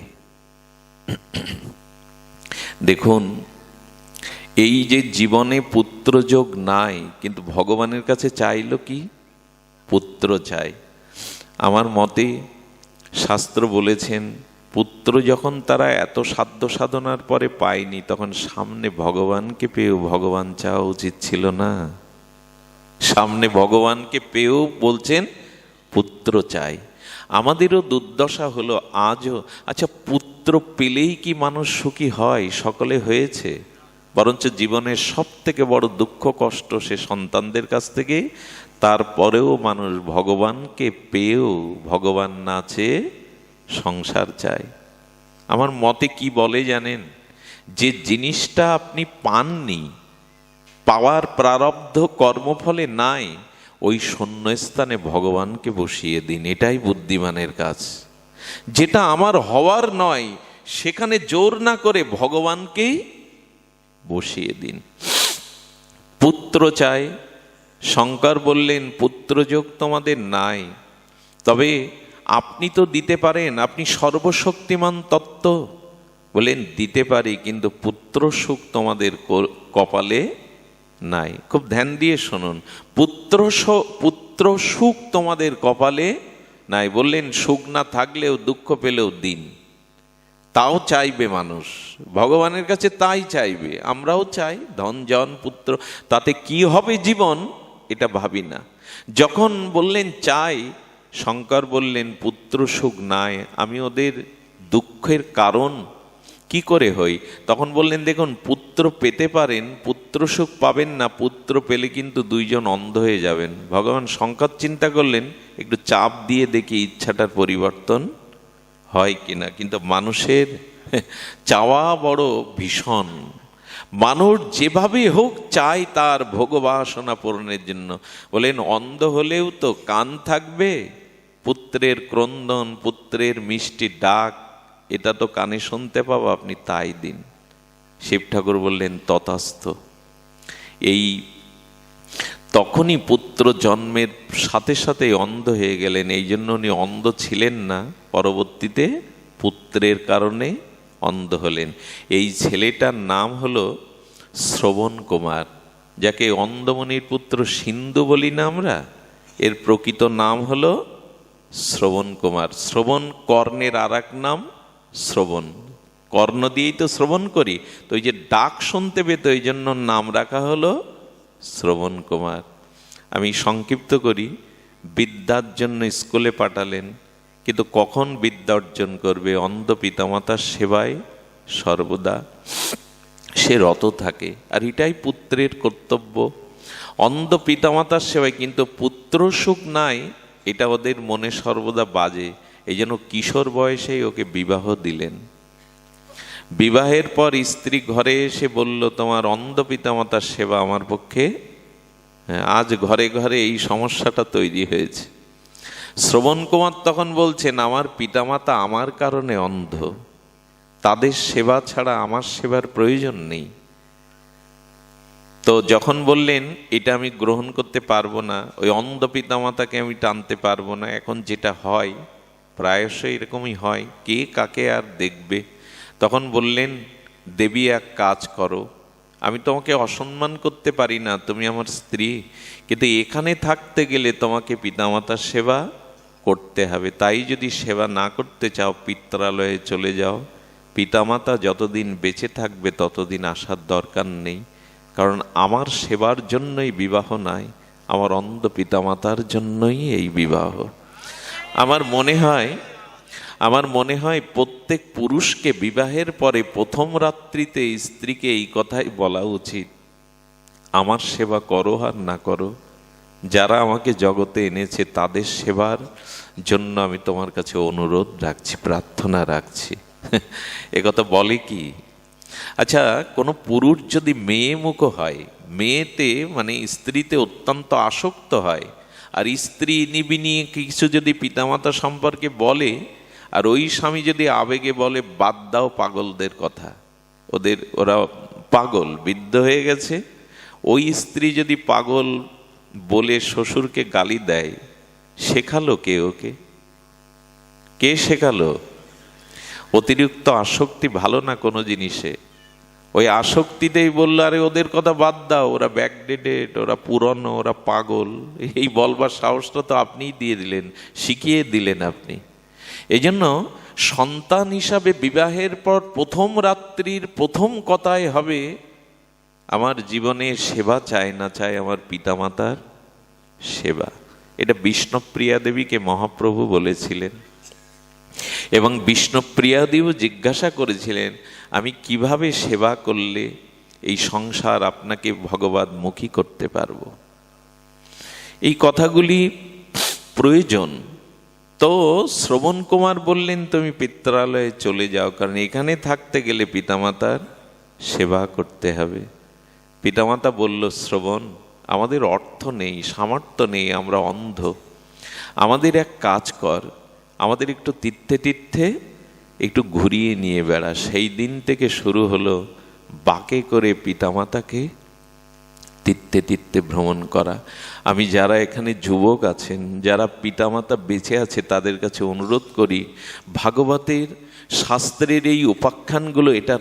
দেখুন, এই যে জীবনে পুত্র যোগ নাই, কিন্তু ভগবানের কাছে চাইলো কি? পুত্র চাই। আমার মতে শাস্ত্র বলেছেন, পুত্র যখন তারা এত সাধ্য সাধনার পরে পায়নি, তখন সামনে ভগবানকে পেয়েও ভগবান চাওয়া উচিত ছিল না? সামনে ভগবানকে পেয়েও বলছেন পুত্র চাই। আমাদেরও দুর্দশা হলো আজও। আচ্ছা, পুত্র পেলেই কি মানুষ সুখী হয়? সকলে হয়েছে। বরঞ্চ জীবনের সব থেকে বড় দুঃখ কষ্ট সে সন্তানদের কাছ থেকে। তারপরেও মানুষ ভগবানকে পেয়েও ভগবান না চেয়ে সংসার চায়। আমার মতে কি বলে জানেন? যে জিনিসটা আপনি পাননি, পাওয়ার প্রারব্ধ কর্মফলে নাই, ওই শূন্যস্থানে ভগবানকে বসিয়ে দিন, এটাই বুদ্ধিমানের কাজ। যেটা আমার হওয়ার নয়, সেখানে জোর না করে ভগবানকেই বসিয়ে দিন। পুত্র চাই। শঙ্কর বললেন, পুত্রযোগ তোমাদের নাই, তবে আপনি তো দিতে পারেন, আপনি সর্বশক্তিমান তত্ত্ব। বলেন, দিতে পারি, কিন্তু পুত্র সুখ তোমাদের কপালে নাই। খুব ধ্যান দিয়ে শুনুন, পুত্র সুখ তোমাদের কপালে নাই। বললেন, সুখ না থাকলেও দুঃখ পেলেও দিন, তাও চাইবে মানুষ ভগবানের কাছে, তাই চাইবে। আমরাও চাই ধন জন পুত্র, তাতে কি হবে জীবন এটা ভাবি না। যখন বললেন চাই, শঙ্কর বললেন পুত্র সুখ নাই, আমি ওদের দুঃখের কারণ কি করে হই? তখন বললেন, দেখুন, পুত্র পেতে পারেন, পুত্র সুখ পাবেন না। পুত্র পেলে কিন্তু দুইজন অন্ধ হয়ে যাবেন। ভগবান শঙ্কর চিন্তা করলেন, একটু চাপ দিয়ে দেখি ইচ্ছাটার পরিবর্তন হয় কিনা। কিন্তু মানুষের চাওয়া বড় ভীষণ। মানুষ যেভাবে হোক চায় তার ভোগবাসনা পূরণের জন্য। বলেন, অন্ধ হলেও তো কান থাকবে, পুত্রের ক্রন্দন, পুত্রের মিষ্টি ডাক, এটা তো কানে শুনতে পাবো, আপনি তাই দিন। শিব ঠাকুর বললেন, তথাস্থ। এই তখনই পুত্র জন্মের সাথে সাথে অন্ধ হয়ে গেলেন। এই জন্য উনি অন্ধ ছিলেন না, পরবর্তীতে পুত্রের কারণে অন্ধ হলেন। এই ছেলেটার নাম হলো শ্রবণ কুমার, যাকে অন্ধমণির পুত্র সিন্ধু বলি না আমরা, এর প্রকৃত নাম হলো শ্রবণ কুমার। শ্রবণ কর্ণের আর এক নাম শ্রবণ, কর্ণ দিয়েই তো শ্রবণ করি, তো ওই যে ডাক শুনতে পেত এই জন্য নাম রাখা হলো শ্রবণ কুমার। আমি সংক্ষিপ্ত করি, বিদ্যার জন্য স্কুলে পাঠালেন, কিন্তু কখন বিদ্যা অর্জন করবে? অন্ধ পিতামাতার সেবায় সর্বদা সে রত থাকে, আর এটাই পুত্রের কর্তব্য। অন্ধ পিতামাতার সেবায়, কিন্তু পুত্র সুখ নাই, এটা ওদের মনে সর্বদা বাজে। এই জন্য কিশোর বয়সেই ওকে বিবাহ দিলেন। বিবাহের পর স্ত্রী ঘরে এসে বলল, তোমার অন্ধ পিতামাতার সেবা আমার পক্ষে, আজ ঘরে ঘরে এই সমস্যাটা তৈরি হয়েছে। শ্রবণ কুমার তখন বলছেন, আমার পিতামাতা আমার কারণে অন্ধ, তাদের সেবা ছাড়া আমার সেবার প্রয়োজন নেই। তো যখন বললেন এটা আমি গ্রহণ করতে পারবো না, ওই অন্ধ পিতামাতাকে আমি টানতে পারবো না, এখন যেটা হয় প্রায়শই এরকমই হয়, কে কাকে আর দেখবে, তখন বললেন, দেবী এক কাজ করো, আমি তোমাকে অসম্মান করতে পারি না, তুমি আমার স্ত্রী, কিন্তু এখানে থাকতে গেলে তোমাকে পিতামাতার সেবা করতে হবে। তাই যদি সেবা না করতে চাও পিত্রালয়ে চলে যাও, পিতামাতা যতদিন বেঁচে থাকবে ততদিন আসার দরকার নেই, কারণ আমার সেবার জন্যই বিবাহ নাই, আমার অন্ধ পিতামাতার জন্যই এই বিবাহ। আমার মনে হয় প্রত্যেক পুরুষকে বিবাহের পরে প্রথম রাত্রিতে স্ত্রীকে এই কথাই বলা উচিত, আমার সেবা করো আর না করো, যারা আমাকে জগতে এনেছে তাদের সেবার জন্য আমি তোমার কাছে অনুরোধ রাখছি, প্রার্থনা রাখছি। একথা বলে কি? আচ্ছা, কোনো পুরুষ যদি মেয়ে মুখ হয়, মেয়েতে মানে স্ত্রীতে অত্যন্ত আসক্ত হয়, আর স্ত্রী নিবিনি কিছু যদি পিতামাতা সম্পর্কে বলে, আর ওই স্বামী যদি আবেগে বলে, বাদ দাও পাগলদের কথা, ওরা পাগল, বৃদ্ধ হয়ে গেছে, ওই স্ত্রী যদি পাগল বলে শ্বশুরকে গালি দেয়, শেখালো কে ওকে? কে শেখালো? অতিরিক্ত আসক্তি ভালো না কোনো জিনিসে। ওই আসক্তিতেই বললো, আরে ওদের কথা বাদ দাও, ওরা ব্যাকডেটেড, ওরা পুরনো, ওরা পাগল, এই বলবার সাহসটা তো আপনিই দিয়ে দিলেন, শিখিয়ে দিলেন আপনি। এই জন্য সন্তান হিসাবে বিবাহের পর প্রথম রাত্রির প্রথম কথাই হবে, আমার জীবনে সেবা চাই না চাই আমার পিতামাতার সেবা। এটা বিষ্ণুপ্রিয়া দেবীকে মহাপ্রভু বলেছিলেন, এবং বিষ্ণুপ্রিয়া দেবী জিজ্ঞাসা করেছিলেন, আমি কিভাবে সেবা করলে এই সংসার আপনাকে ভগবৎমুখী করতে পারবো? এই কথাগুলি প্রয়োজন। তো শ্রবণ কুমার বললেন, তুমি পিত্রালয়ে চলে যাও, কারণ এখানে থাকতে গেলে পিতামাতার সেবা করতে হবে। পিতামাতা বলল, শ্রবণ, আমাদের অর্থ নেই, সামর্থ্য নেই, আমরা অন্ধ, আমাদের এক কাজ কর, আমাদের একটু তীর্থে তীর্থে একটু ঘুরিয়ে নিয়ে বেড়া। সেই দিন থেকে শুরু হলো বাঁকে করে পিতামাতাকে তীর্থে তীর্থে ভ্রমণ করা। আমি যারা এখানে যুবক আছেন, যারা পিতামাতা বেঁচে আছে, তাদের কাছে অনুরোধ করি, ভাগবতের শাস্ত্রের এই উপাখ্যানগুলো, এটা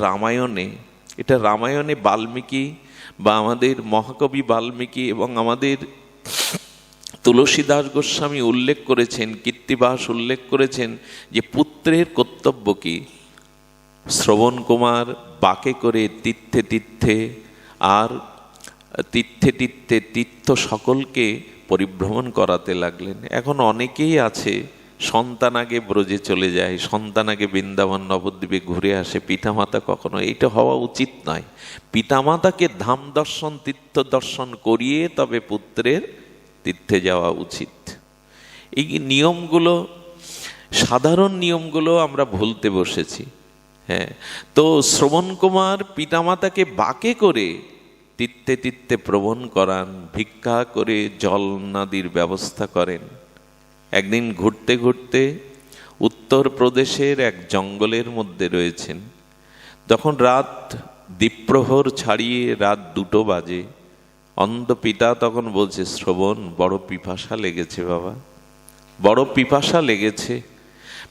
রামায়ণে বাল্মীকি বা আমাদের মহাকবি বাল্মীকি এবং আমাদের তুলসীদাস গোস্বামী উল্লেখ করেছেন, কীর্তিবাস উল্লেখ করেছেন যে পুত্রের কর্তব্য কি। শ্রবণ কুমার বাঁকে করে তীর্থে তীর্থে আর তীর্থ সকলকে পরিভ্রমণ করাতে লাগলেন। এখন অনেকেই আছে, সন্তান আগে ব্রজে চলে যায়, সন্তান আগে বৃন্দাবন নবদ্বীপে ঘুরে আসে, পিতামাতা কখনো, এইটা হওয়া উচিত নয়। পিতামাতাকে ধাম দর্শন, তীর্থ দর্শন করিয়ে তবে পুত্রের তীর্থে যাওয়া উচিত। এই নিয়মগুলো, সাধারণ নিয়মগুলো আমরা ভুলতে বসেছি। হ্যাঁ, তো শ্রবণ কুমার পিতামাতাকে বাঁকে করে তীর্থে তীর্থে প্রবণ করান, ভিক্ষা করে জল নদীর ব্যবস্থা করেন। একদিন ঘুরতে ঘুরতে উত্তরপ্রদেশের এক জঙ্গলের মধ্যে রয়েছেন, তখন রাত দ্বীপ্রহর ছাড়িয়ে রাত 2টো বাজে। অন্ধ পিতা তখন বলছে, শ্রবণ, বড় পিপাসা লেগেছে বাবা, বড় পিপাসা লেগেছে,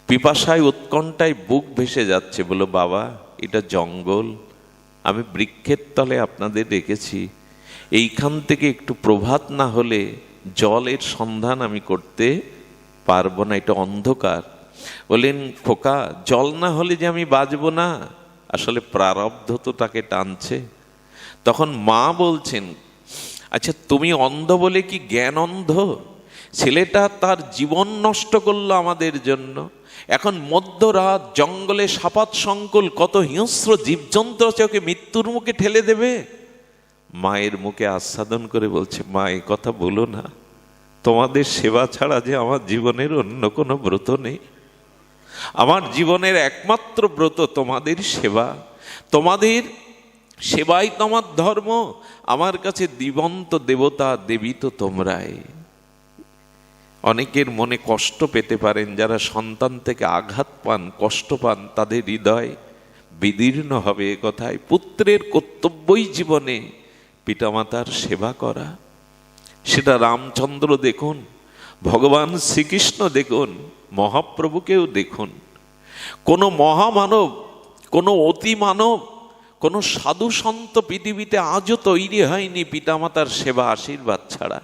পিপাসায় উৎকণ্ঠায় বুক ভেসে যাচ্ছে, বলো বাবা এটা জঙ্গল, আমি বৃক্ষের তলে আপনাদের রেখেছি, এইখান থেকে একটু প্রভাত না হলে জলের সন্ধান আমি করতে পারবো না, এটা অন্ধকার। বললেন খোকা জল না হলে যে আমি বাঁচবো না, আসলে প্রারব্ধ তো তাকে টানছে। তখন মা বলছেন, আচ্ছা তুমি অন্ধ বলে কি জ্ঞান অন্ধ? ছেলেটা তার জীবন নষ্ট করলো আমাদের জন্য, এখন মধ্যরাত জঙ্গলে সাপাত সংকুল কত হিংস্র জীবজন্তু আছে, ওকে মৃত্যুর মুখে ঠেলে দেবে। মায়ের মুখে আস্বাদন করে বলছে, মা এই কথা বলো না, তোমাদের সেবা ছাড়া যে আমার জীবনের অন্য কোনো ব্রত নেই, আমার জীবনের একমাত্র ব্রত তোমাদের সেবা, তোমাদের সেবাই তোমার ধর্ম, আমার কাছে জীবন্ত দেবতা দেবী তো তোমরাই। অনেকের মনে কষ্ট পেতে পারেন, যারা সন্তান থেকে আঘাত পান, কষ্ট পান, তাদের হৃদয় বিদীর্ণ হবে এ কথায়। পুত্রের কর্তব্যই জীবনে পিতামাতার সেবা করা। সেটা রামচন্দ্র দেখুন, ভগবান শ্রীকৃষ্ণ দেখুন, মহাপ্রভুকেও দেখুন। কোনো মহামানব, কোনো অতি মানব, কোনো সাধু সন্ত পৃথিবীতে আজও তৈরি হয়নি পিতামাতার সেবা আশীর্বাদ ছাড়া।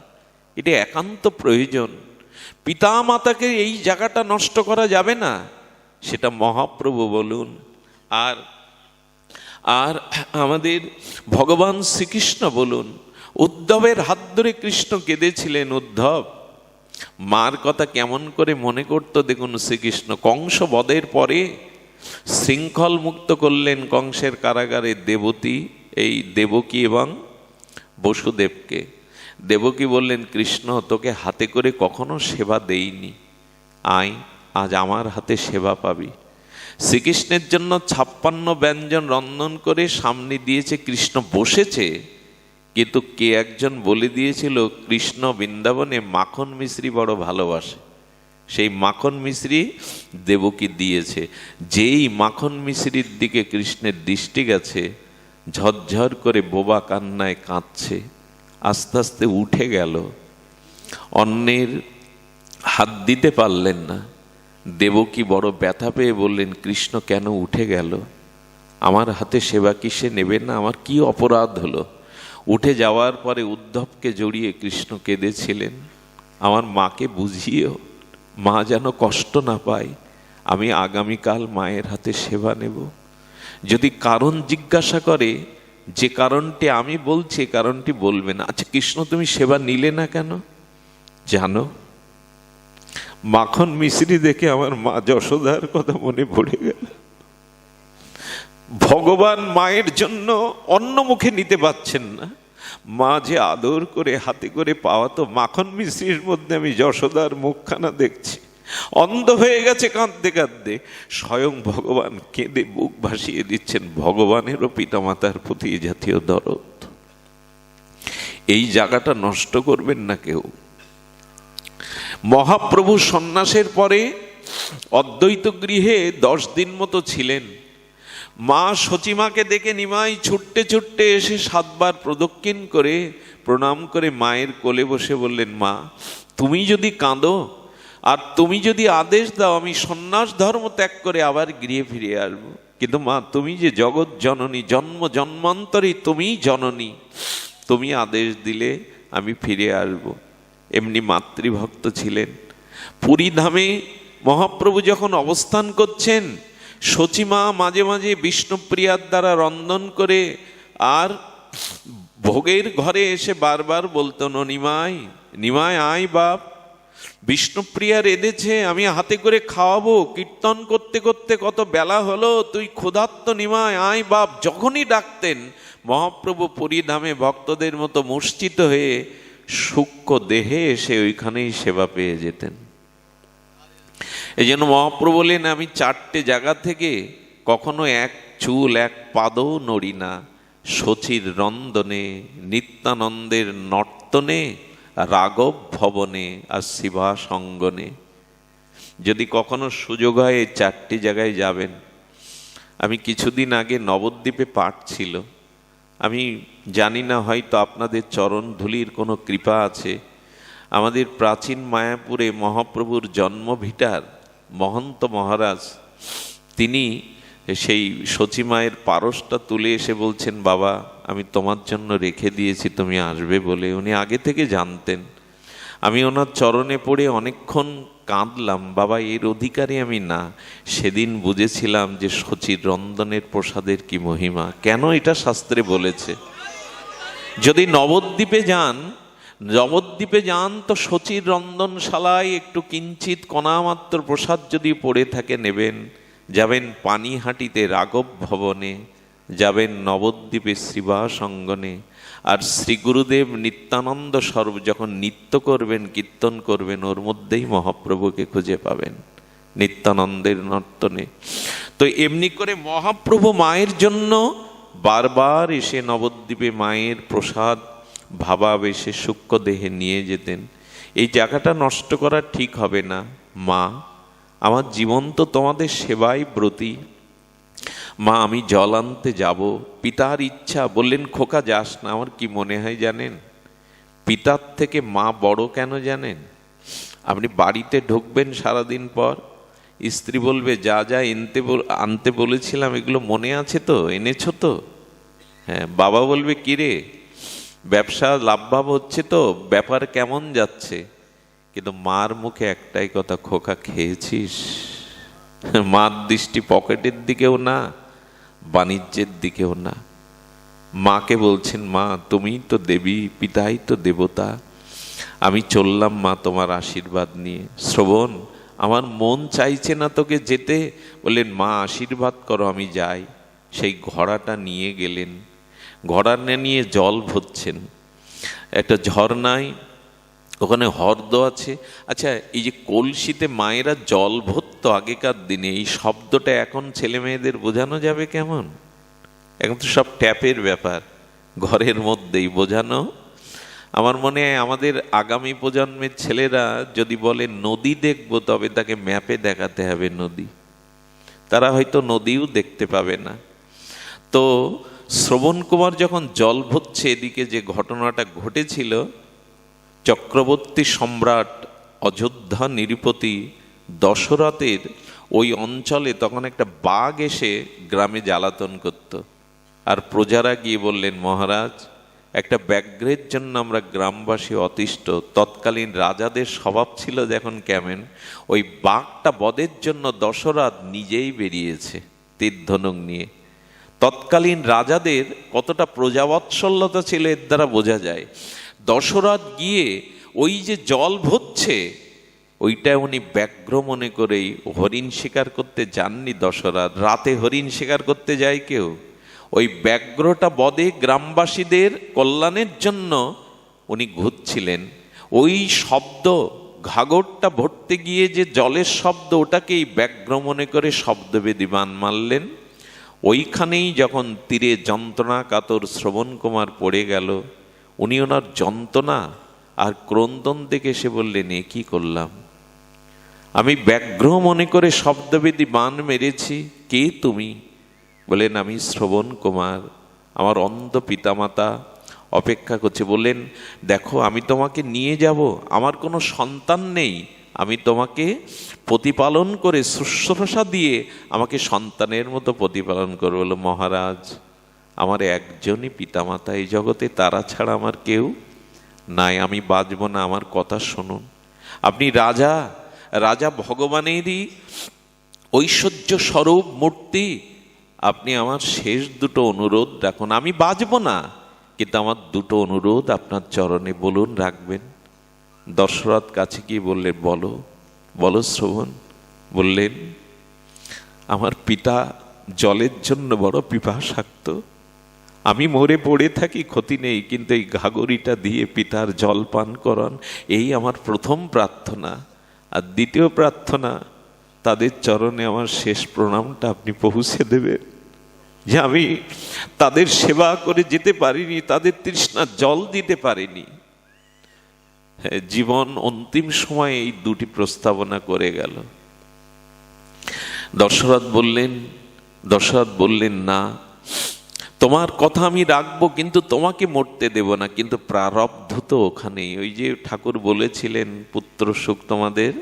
এটা একান্ত প্রয়োজন। পিতামাতাকে এই জায়গাটা নষ্ট করা যাবে না, সেটা মহাপ্রভু বলুন আর আর আমাদের ভগবান শ্রীকৃষ্ণ বলুন। উদ্ধবের হাত ধরে কৃষ্ণ কেঁদেছিলেন। উদ্ধব মার কথা কেমন করে মনে করতো দেখুন শ্রীকৃষ্ণ। কংস বধের পরে শৃঙ্খল মুক্ত করলেন কংসের কারাগারে দেবকী এবং বসুদেবকে। দেবকী বললেন, কৃষ্ণ তোকে হাতে করে কখনো সেবা দেইনি, আয় আজ আমার হাতে সেবা পাবি। শ্রীকৃষ্ণের জন্য 56 ব্যঞ্জন রন্ধন করে সামনে দিয়েছে, কৃষ্ণ বসেছে, কিন্তু কে একজন বলে দিয়েছিল কৃষ্ণ বৃন্দাবনে মাখন মিশ্রি বড় ভালোবাসে, সেই মাখন মিশ্রি দেবকী দিয়েছে। যেই মাখন মিশ্রির দিকে কৃষ্ণের দৃষ্টি গেছে, ঝরঝর করে বোবা কান্নায় কাঁদছে, আস্তে আস্তে উঠে গেল। অন্যের হাত দিতে পারলেন না। দেবকী বড় ব্যথা পেয়ে বললেন, কৃষ্ণ কেন উঠে গেল? আমার হাতে সেবা কি সে নেবেন না? আমার কি অপরাধ হলো? উঠে যাওয়ার পরে উদ্ধবকে জড়িয়ে কৃষ্ণ কেঁদেছিলেন, আমার মাকে বুঝিয়েও, মা যেন কষ্ট না পায়, আমি আগামীকাল মায়ের হাতে সেবা নেব। যদি কারণ জিজ্ঞাসা করে, যে কারণটি আমি বলছি কারণটি বলবে না। আচ্ছা কৃষ্ণ তুমি সেবা নিলে না কেন? জানো, মাখন মিশ্রি দেখে আমার মা যশোদার কথা মনে পড়ে গেল। ভগবান মায়ের জন্য অন্য মুখে নিতে পারছেন না, মা যে আদর করে হাতে করে পাওয়াতো মাখন মিশ্রির মধ্যে আমি যশোদার মুখখানা দেখছি। অন্ধ হয়ে গেছে কাঁদতে কাঁদতে। স্বয়ং ভগবান কেঁদে বুক ভাসিয়ে দিচ্ছেন। ভগবানেরও পিতামাতার প্রতি জাতীয় দরদ। এই জায়গাটা নষ্ট করবেন না কেউ। মহাপ্রভু সন্ন্যাসের পরে অদ্বৈত গৃহে 10 দিন মতো ছিলেন। মা সচিমাকে দেখে নিমাই ছুটতে ছুটতে এসে 7 বার প্রদক্ষিণ করে প্রণাম করে মায়ের কোলে বসে বললেন, মা তুমি যদি কাঁদো আর তুমি যদি আদেশ দাও, আমি সন্ন্যাস ধর্ম ত্যাগ করে আবার গৃহে ফিরে আসবো। কিন্তু মা তুমি যে জগৎ জননী, জন্ম জন্মান্তরে তুমিই জননী, তুমি আদেশ দিলে আমি ফিরে আসবো। এমনি মাতৃভক্ত ছিলেন। পুরী ধামে মহাপ্রভু যখন অবস্থান করছেন, সচিমা মাঝে মাঝে বিষ্ণুপ্রিয়ার দ্বারা রন্ধন করে আর ভোগের ঘরে এসে বারবার বলতো, নিমাই নিমাই আয় বাপ, বিষ্ণুপ্রিয়া রেঁধেছে, আমি হাতে করে খাওয়াবো। কীর্তন করতে করতে কত বেলা হলো, তুই ক্ষুধার্ত নিমাই আয় বাপ। যখনই ডাকতেন মহাপ্রভু পুরী ধামে ভক্তদের মতো মূর্ছিত হয়ে সূক্ষ্ম দেহে এসে ওইখানেই সেবা পেয়ে যেতেন। এই জন্য মহাপ্রভু বলেন, আমি 4টে জায়গা থেকে কখনো এক চুল এক পাদও নড়ি না। শচীর রন্দনে, নিত্যানন্দের নর্তনে, রাঘব ভবনে আর শিবা সঙ্গনে। যদি কখনো সুযোগ হয় এই 4টি জায়গায় যাবেন। আমি কিছুদিন আগে নবদ্বীপে পাঠ ছিল, আমি জানি না হয়তো আপনাদের চরণ ধুলির কোনো কৃপা আছে। আমাদের প্রাচীন মায়াপুরে মহাপ্রভুর জন্মভিটার মহন্ত মহারাজ তিনি সেই সচিমায়ের পারসটা তুলে এসে বলছেন, বাবা আমি তোমার জন্য রেখে দিয়েছি, তুমি আসবে বলে। উনি আগে থেকে জানতেন। আমি ওনার চরণে পড়ে অনেকক্ষণ কাঁদলাম, বাবা এর অধিকারী আমি না। সেদিন বুঝেছিলাম যে শচীর রন্ধনের প্রসাদের কি মহিমা, কেন এটা শাস্ত্রে বলেছে। যদি নবদ্বীপে যান তো শচীর রন্ধনশালায় একটু কিঞ্চিত কণামাত্র প্রসাদ যদি পড়ে থাকে নেবেন। যাবেন পানিহাটিতে রাঘব ভবনে, যাবেন নবদ্বীপে শ্রীবাস অঙ্গনে, আর শ্রী গুরুদেব নিত্যানন্দ স্বরূপ যখন নৃত্য করবেন, কীর্তন করবেন, ওর মধ্যেই মহাপ্রভুকে খুঁজে পাবেন নিত্যানন্দের নর্তনে। তো এমনি করে মহাপ্রভু মায়ের জন্য বারবার এসে নবদ্বীপে মায়ের প্রসাদ ভাবাবেশে সূক্ষ্ম দেহে নিয়ে যেতেন। এই জায়গাটা নষ্ট করা ঠিক হবে না। মা আমার জীবন তো তোমাদের সেবায় ব্রতী, মা আমি জল আনতে যাব। পিতার ইচ্ছা, বললেন খোকা যাস না। আমার কি মনে হয় জানেন, পিতার থেকে মা বড় কেন জানেন? আপনি বাড়িতে ঢুকবেন সারাদিন পর, স্ত্রী বলবে যা যা আনতে বলেছিলাম এগুলো মনে আছে তো, এনেছো তো? হ্যাঁ। বাবা বলবে কিরে ব্যবসা লাভভাব হচ্ছে তো, ব্যাপার কেমন যাচ্ছে? কিন্তু মার মুখে একটাই কথা, খোকা খেয়েছিস? মার দৃষ্টি পকেটের দিকেও না, বাণিজ্যের দিকেও না। মাকে বলছেন, মা তুমি তো দেবী, পিতাই তো দেবতা, আমি চললাম মা তোমার আশীর্বাদ নিয়ে। শ্রবণ আমার মন চাইছে না তোকে যেতে। বললেন মা আশীর্বাদ করো আমি যাই। সেই ঘোড়াটা নিয়ে গেলেন, ঘোড়া নিয়ে জল ভরছেন একটা ঝর্ণায়, ওখানে হ্রদ আছে। আচ্ছা এই যে কলসিতে মায়েরা জল ভরতো আগেকার দিনে, এই শব্দটা এখন ছেলে মেয়েদের বোঝানো যাবে কেমন? এখন তো সব ট্যাপের ব্যাপার, ঘরের মধ্যেই বোঝানো। আমার মনে হয় আমাদের আগামী প্রজন্মের ছেলেরা যদি বলে নদী দেখবো, তবে তাকে ম্যাপে দেখাতে হবে নদী, তারা হয়তো নদীও দেখতে পাবে না। তো শ্রবণ কুমার যখন জল ভরছে, এদিকে যে ঘটনাটা ঘটেছিল, চক্রবর্তী সম্রাট অযোধ্যা নৃপতি দশরথের ওই অঞ্চলে তখন একটা বাঘ এসে গ্রামে জ্বালাতন করত। আর প্রজারা গিয়ে বললেন, মহারাজ একটা ব্যাঘ্রের জন্য আমরা গ্রামবাসী অতিষ্ঠ। তৎকালীন রাজাদের স্বভাব ছিল যখন কেমন, ওই বাঘটা বধের জন্য দশরথ নিজেই বেরিয়েছে তীরধনুক নিয়ে। তৎকালীন রাজাদের কতটা প্রজাবৎসল্যতা ছিল এর দ্বারা বোঝা যায়। দশরথ গিয়ে ওই যে জল ভরছে, ওইটা উনি ব্যাঘ্র মনে করেই হরিণ শিকার করতে যাননি দশরথ। রাতে হরিণ শিকার করতে যায় কেউ? ওই ব্যাঘ্রটা বধে গ্রামবাসীদের কল্যাণের জন্য উনি ঘুরছিলেন। ওই শব্দ ঘাগরটা ভরতে গিয়ে যে জলের শব্দ, ওটাকেই ব্যাঘ্র মনে করে শব্দবেদী বান মারলেন। ওইখানেই যখন তীরে যন্ত্রণা কাতর শ্রবণ কুমার পড়ে গেল, উনি ওনার যন্ত্রণা আর ক্রন্দন দেখে সে বললেন, এ কি করলাম আমি? ব্যাঘ্র মনে করে শব্দবেদী বান মেরেছি। কে তুমি? বলেন আমি শ্রবণ কুমার, আমার অন্ধ পিতামাতা অপেক্ষা করছে। বললেন দেখো আমি তোমাকে নিয়ে যাব, আমার কোনো সন্তান নেই, আমি তোমাকে প্রতিপালন করে শুশ্রূষা দিয়ে আমাকে সন্তানের মতো প্রতিপালন করবো। বলল মহারাজ আমার একজনই পিতামাতা এই জগতে, তারা ছাড়া আমার কেউ নাই, আমি বাঁচব না, আমার কথা শুনুন। আপনি রাজা, রাজা ভগবানেরই ঐশ্বর্য স্বরূপ মূর্তি, আপনি আমার শেষ দুটো অনুরোধ রাখুন। আমি বাঁচব না, কিন্তু আমার দুটো অনুরোধ আপনার চরণে বলুন, রাখবেন। দশরথ কাছে গিয়ে বললেন, বলো বলো শ্রবণ। বললেন আমার পিতা জলের জন্য বড় পিপাসাক্ত, আমি মরে পড়ে থাকি ক্ষতি নেই, কিন্তু এই ঘাগরিটা দিয়ে পিতার জল পান করান, এই আমার প্রথম প্রার্থনা। আর দ্বিতীয় প্রার্থনা, তাদের চরণে আমার শেষ প্রণামটা আপনি পৌঁছে দেবেন, যে আমি তাদের সেবা করে যেতে পারিনি, তাদের তৃষ্ণা জল দিতে পারিনি। জীবন অন্তিম সময়ে এই দুটি প্রস্তাবনা করে গেল। দশরথ বললেন না, তোমার কথা আমি রাখবো, কিন্তু তোমাকে মরতে দেব না। কিন্তু প্রারব্ধ তো ওখানেই, ওই যে ঠাকুর বলেছিলেন পুত্র সুখ তোমাদের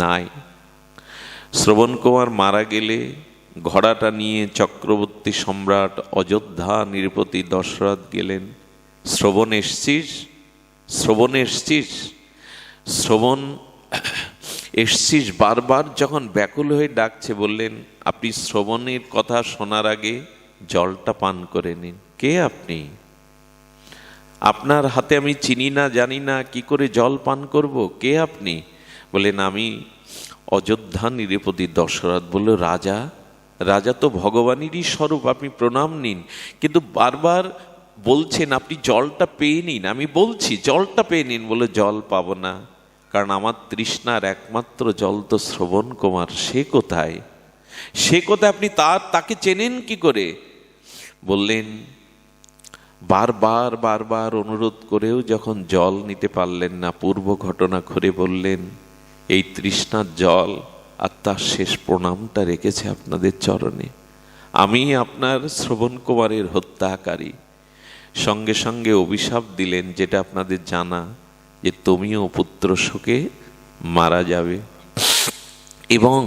নাই, শ্রবণ কুমার মারা গেলে ঘোড়াটা নিয়ে চক্রবর্তী সম্রাট অযোধ্যা নৃপতি দশরথ গেলেন। শ্রবণ এসছিস, শ্রবণ এসছিস, শ্রবণ এসছিস, বারবার যখন ব্যাকুল হয়ে ডাকছে, বললেন আপনি শ্রবণের কথা শোনার আগে জলটা পান করে নিন। কে আপনি? আপনার হাতে আমি চিনি না, জানি না, কি করে জল পান করব? কে আপনি? বললেন আমি অযোধ্যা নৃপতি দশরথ। বলল রাজা? রাজা তো ভগবানেরই স্বরূপ, আপনি প্রণাম নিন। কিন্তু বারবার বলছেন আপনি জলটা পেয়ে নিন। আমি বলছি জলটা পেয়ে নিন। বলে জল পাবো না, কারণ আমার তৃষ্ণার একমাত্র জল তো শ্রবণ কুমার। সে কোথায়? সে কোথায়? আপনি তাকে চেনেন কি করে? বললেন বারবার বারবার অনুরোধ করেও যখন জল নিতে পারলেন না, পূর্ব ঘটনা ঘুরে বললেন এই তৃষ্ণার জল আর তার শেষ প্রণামটা রেখেছে আপনাদের চরণে। আমি আপনার শ্রবণ কুমারের হত্যাকারী। সঙ্গে সঙ্গে অভিশাপ দিলেন, যেটা আপনাদের জানা, যে তুমিও পুত্র শোকে মারা যাবে, এবং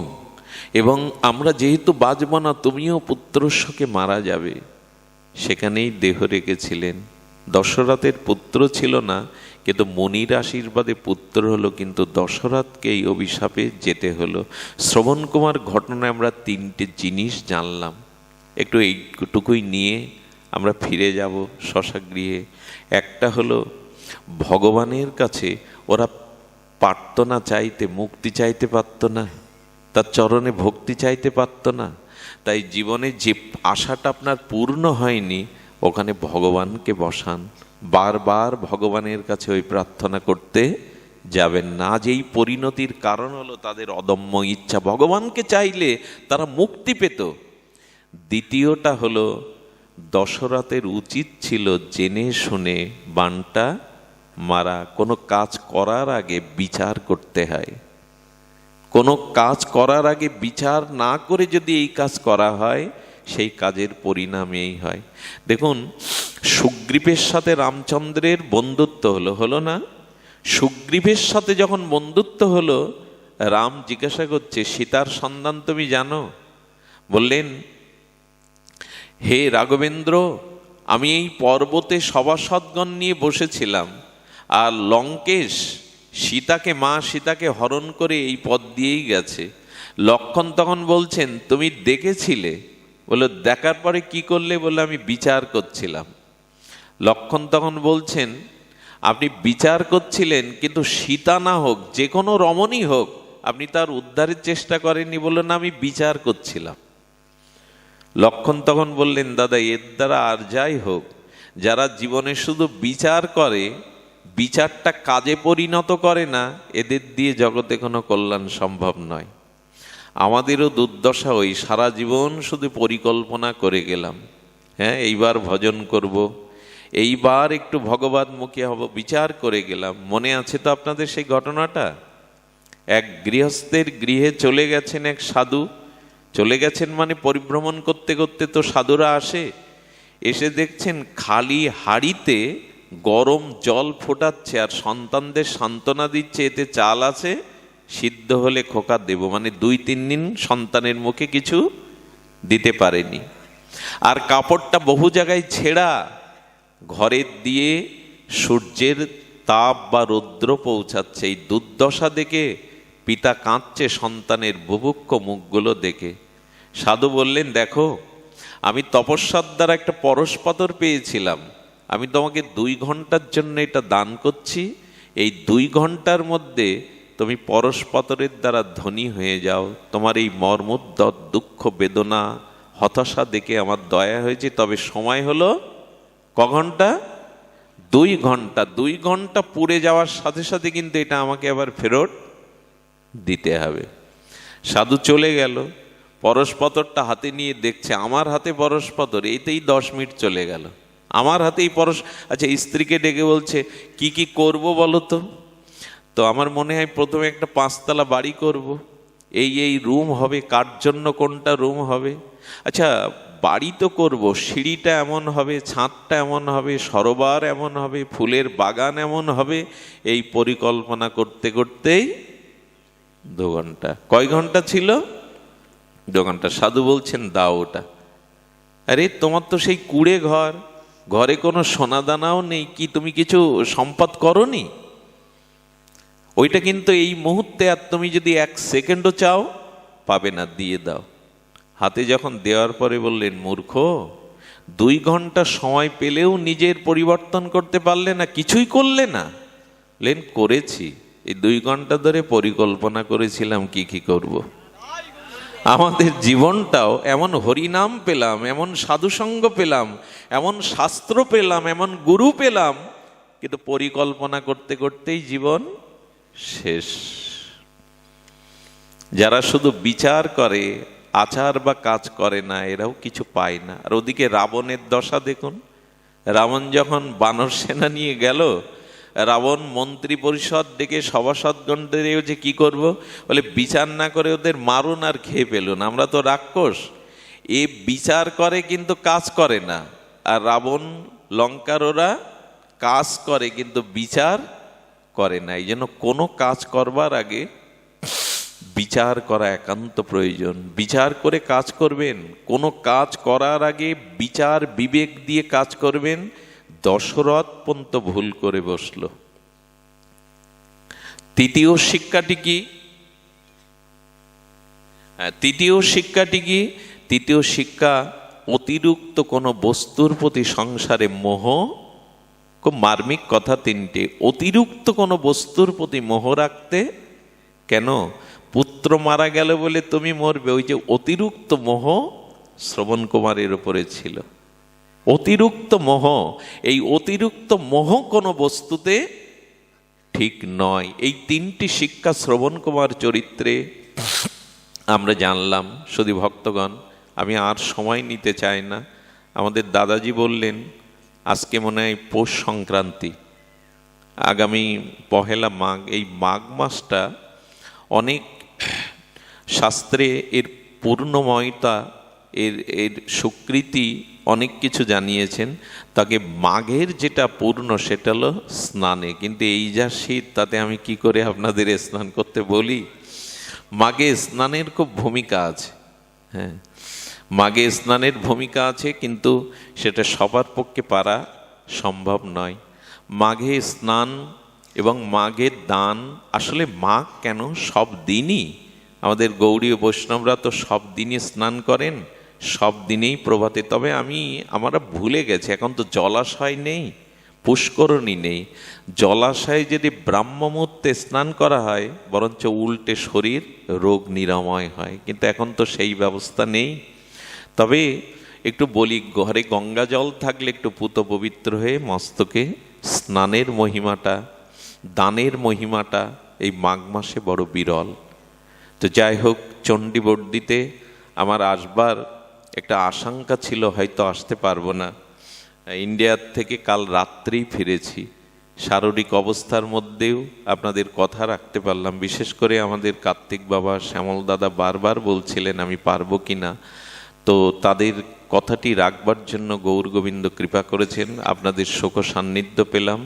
এবং আমরা যেহেতু বাঁচব না, তুমিও পুত্র শোকে মারা যাবে। সেখানেই দেহ রেখেছিলেন। দশরথের পুত্র ছিল না, কিন্তু মনির আশীর্বাদে পুত্র হলো, কিন্তু দশরথকে এই অভিশাপে যেতে হলো। শ্রবণ কুমার ঘটনায় আমরা তিনটে জিনিস জানলাম, একটু এইটুকুই নিয়ে আমরা ফিরে যাব শশাগৃহে। একটা হলো ভগবানের কাছে ওরা পারত না চাইতে, মুক্তি চাইতে পারত না, তার চরণে ভক্তি চাইতে পারত না। তাই জীবনে যে আশাটা আপনার পূর্ণ হয়নি, ওখানে ভগবানকে বসান। বারবার ভগবানের কাছে ওই প্রার্থনা করতে যাবেন না। যেই পরিণতির কারণ হলো তাদের অদম্য ইচ্ছা। ভগবানকে চাইলে তারা মুক্তি পেত। দ্বিতীয়টা হলো দশরথের উচিত ছিল জেনে শুনে বানটা মারা। কোনো কাজ করার আগে বিচার করতে হয়। কোনো কাজ করার আগে বিচার না করে যদি এই কাজ করা হয়, সেই কাজের পরিণাম এই হয়। দেখুন, সুগ্রীবের সাথে রামচন্দ্রের বন্ধুত্ব হলো না? সুগ্রীবের সাথে যখন বন্ধুত্ব হলো, রাম জিজ্ঞাসা করছে সীতার সন্ধান তুমি জানো? বললেন হে রাঘবেন্দ্র, আমি এই পর্বতে সভাসদগণ নিয়ে বসেছিলাম, আর লঙ্কেশ সীতাকে হরণ করে এই পথ দিয়েই গেছে। লক্ষ্মণ তখন বলছেন তুমি দেখেছিলে? বললো দেখার পরে কি করলে? বললো আমি বিচার করছিলাম। লক্ষ্মণ তখন বলছেন আপনি বিচার করছিলেন, কিন্তু সীতা না হোক, যে কোনো রমণী হোক, আপনি তার উদ্ধারের চেষ্টা করেননি? বললো না, আমি বিচার করছিলাম। লক্ষ্মণ তখন বললেন দাদা, এর দ্বারা আর যাই হোক, যারা জীবনে শুধু বিচার করে, বিচারটা কাজে পরিণত করে না, এদের দিয়ে জগতে কোনো কল্যাণ সম্ভব নয়। আমাদেরও দুর্দশা ওই, সারা জীবন শুধু পরিকল্পনা করে গেলাম, হ্যাঁ এইবার ভজন করব, এইবার একটু ভগবতমুখী হব, বিচার করে গেলাম। মনে আছে তো আপনাদের সেই ঘটনাটা? এক গৃহস্থের গৃহে চলে গেছেন এক সাধু। চলে গেছেন মানে পরিভ্রমণ করতে করতে তো সাধুরা আসে। এসে দেখছেন খালি হাঁড়িতে গরম জল ফোটাচ্ছে আর সন্তানদের সান্ত্বনা দিচ্ছে, এতে চাল আছে, সিদ্ধ হলে খোকা দেব। মানে 2-3 দিন সন্তানের মুখে কিছু দিতে পারেনি। আর কাপড়টা বহু জায়গায় ছেঁড়া, ঘরের দিয়ে সূর্যের তাপ বা রৌদ্র পৌঁছাচ্ছে। এই দুর্দশা দেখে পিতা কাঁদছে সন্তানের বুভুক্ষ মুখগুলো দেখে। সাধু বললেন দেখো, আমি তপস্যার দ্বারা একটা পরশ পাথর পেয়েছিলাম, আমি তোমাকে 2 ঘন্টার জন্য এটা দান করছি। এই 2 ঘন্টার মধ্যে তুমি পরশ পাথরের দ্বারা ধনী হয়ে যাও। তোমার এই মর্মোদ্যত দুঃখ বেদনা হতাশা দেখে আমার দয়া হয়েছে। তবে সময় হলো ক ঘন্টা? 2 ঘন্টা। 2 ঘন্টা পুড়ে যাওয়ার সাথে সাথে কিন্তু এটা আমাকে আবার ফেরত দিতে হবে। সাধু চলে গেল, পরশ পাথরটা হাতে নিয়ে দেখছে আমার হাতে পরশ পাথর, এইতেই 10 মিনিট চলে গেল। আমার হাতেই পরশ। আচ্ছা, স্ত্রীকে ডেকে বলছে কি কি করব বলো তো? তো আমার মনে হয় প্রথমে একটা 5 তলা বাড়ি করব, এই রুম হবে, কার জন্য কোনটা রুম হবে। আচ্ছা বাড়ি তো করব, সিঁড়িটা এমন হবে, ছাদটা এমন হবে, সরোবর এমন হবে, ফুলের বাগান এমন হবে। এই পরিকল্পনা করতে করতেই 2 ঘন্টা। কয় ঘন্টা ছিল? 2 ঘন্টা। সাধু বলছেন দাও ওটা। আরে তোমার তো সেই কুড়ে ঘর, ঘরে কোনো সোনাদানাও নেই, কি তুমি কিছু সম্পদ করনি? ওইটা কিন্তু এই মুহূর্তে আর তুমি যদি 1 সেকেন্ডও চাও পাবে না, দিয়ে দাও। হাতে যখন দেওয়ার পরে বললেন, মূর্খ, 2 ঘন্টা সময় পেলেও নিজের পরিবর্তন করতে পারলে না, কিছুই করলে না। বললেন, করেছি। এই 2 ঘন্টা ধরে পরিকল্পনা করেছিলাম কি কি করব। আমাদের জীবনটাও এমন হরিনাম পেলাম, এমন সাধুসঙ্গ পেলাম, এমন শাস্ত্র পেলাম, এমন গুরু পেলাম, কিন্তু পরিকল্পনা করতে করতেই জীবন শেষ। যারা শুধু বিচার করে, আচার বা কাজ করে না, এরাও কিছু পায় না। আর ওদিকে রাবণের দশা দেখুন। রাবণ যখন বানর সেনা নিয়ে গেল, রাবণ মন্ত্রী পরিষদ ডেকে সভাসদগণদের যে কি করব, বলে বিচার না করে ওদের মারুন আর খেয়ে ফেলুন, আমরা তো রাক্ষস। এ বিচার করে কিন্তু কাজ করে না। আর রাবণ লঙ্কার ওরা কাজ করে কিন্তু বিচার করে না। এই জন্য কোনো কাজ করবার আগে বিচার করা একান্ত প্রয়োজন। বিচার করে কাজ করবেন। কোনো কাজ করার আগে বিচার বিবেক দিয়ে কাজ করবেন। দশরথ পর্যন্ত ভুল করে বসল। তৃতীয় শিক্ষাটি কি? তৃতীয় শিক্ষা, অতিরিক্ত কোনো বস্তুর প্রতি সংসারে মোহ। খুব মার্মিক কথা 3টে। অতিরিক্ত কোনো বস্তুর প্রতি মোহ রাখতে কেন? পুত্র মারা গেল বলে তুমি মরবে, ওই যে অতিরিক্ত মোহ শ্রবণ কুমারের উপরে ছিল। অতিরিক্ত মোহ, এই অতিরিক্ত মোহ কোনো বস্তুতে ঠিক নয়। এই 3টি শিক্ষা শ্রবণ কুমার চরিত্রে আমরা জানলাম। শুধু ভক্তগণ, আমি আর সময় নিতে চাই না। আমাদের দাদাজি বললেন আজকে মনে হয় পৌষ সংক্রান্তি, আগামী 1 মাঘ। এই মাঘ মাসটা অনেক শাস্ত্রে এর পূর্ণময়তা, এর স্বীকৃতি অনেক কিছু জানিয়েছেন। তাকে মাঘের যেটা পূর্ণ সেটা হলো স্নানে। কিন্তু এই যা শীত, তাতে আমি কি করে আপনাদের স্নান করতে বলি? মাঘে স্নানের খুব ভূমিকা আছে। হ্যাঁ, মাঘে স্নানের ভূমিকা আছে, কিন্তু সেটা সবার পক্ষে পারা সম্ভব নয়। মাঘে স্নান এবং মাঘের দান, আসলে মাঘ কেন, সব দিনই আমাদের গৌড়ীয় বৈষ্ণবরা তো সব দিনই স্নান করেন, সব দিনেই প্রভাতে। তবে আমরা ভুলে গেছি, এখন তো জলাশয় নেই, পুষ্করণী নেই। জলাশয়ে যদি ব্রাহ্ম মুহূর্তে স্নান করা হয়, বরঞ্চ উল্টে শরীর রোগ নিরাময় হয়। কিন্তু এখন তো সেই ব্যবস্থা নেই। তবে একটু বলি, ঘরে গঙ্গা জল থাকলে একটু পুত পবিত্র হয়ে মস্তকে স্নানের মহিমাটা, দানের মহিমাটা এই মাঘ মাসে বড় বিরল। তো যাই হোক, চণ্ডী বর্দিতে আমার আসবার একটা আশঙ্কা ছিল, হয়তো আসতে পারবো না। ইন্ডিয়ার থেকে কাল রাত্রেই ফিরেছি। শারীরিক অবস্থার মধ্যেও আপনাদের কথা রাখতে পারলাম। বিশেষ করে আমাদের কার্তিক বাবা, শ্যামল দাদা বারবার বলছিলেন আমি পারবো কি না। তো তাদের কথাটি রাখবার জন্য গৌর গোবিন্দ কৃপা করেছেন। আপনাদের শোক সান্নিধ্য পেলাম।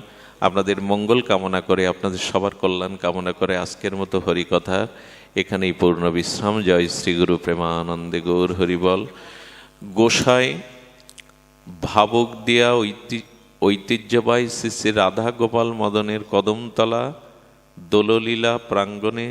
আপনাদের মঙ্গল কামনা করে, আপনাদের সবার কল্যাণ কামনা করে আজকের মতো হরিকথা এখানেই পূর্ণ বিশ্রাম। জয় শ্রী গুরু প্রেমানন্দে গৌর হরিবল। গোসাই ভাবক দিয়া ঐতিহ্যবাহী শ্রী শ্রী রাধা গোপাল মদনের কদমতলা দোললীলা প্রাঙ্গণে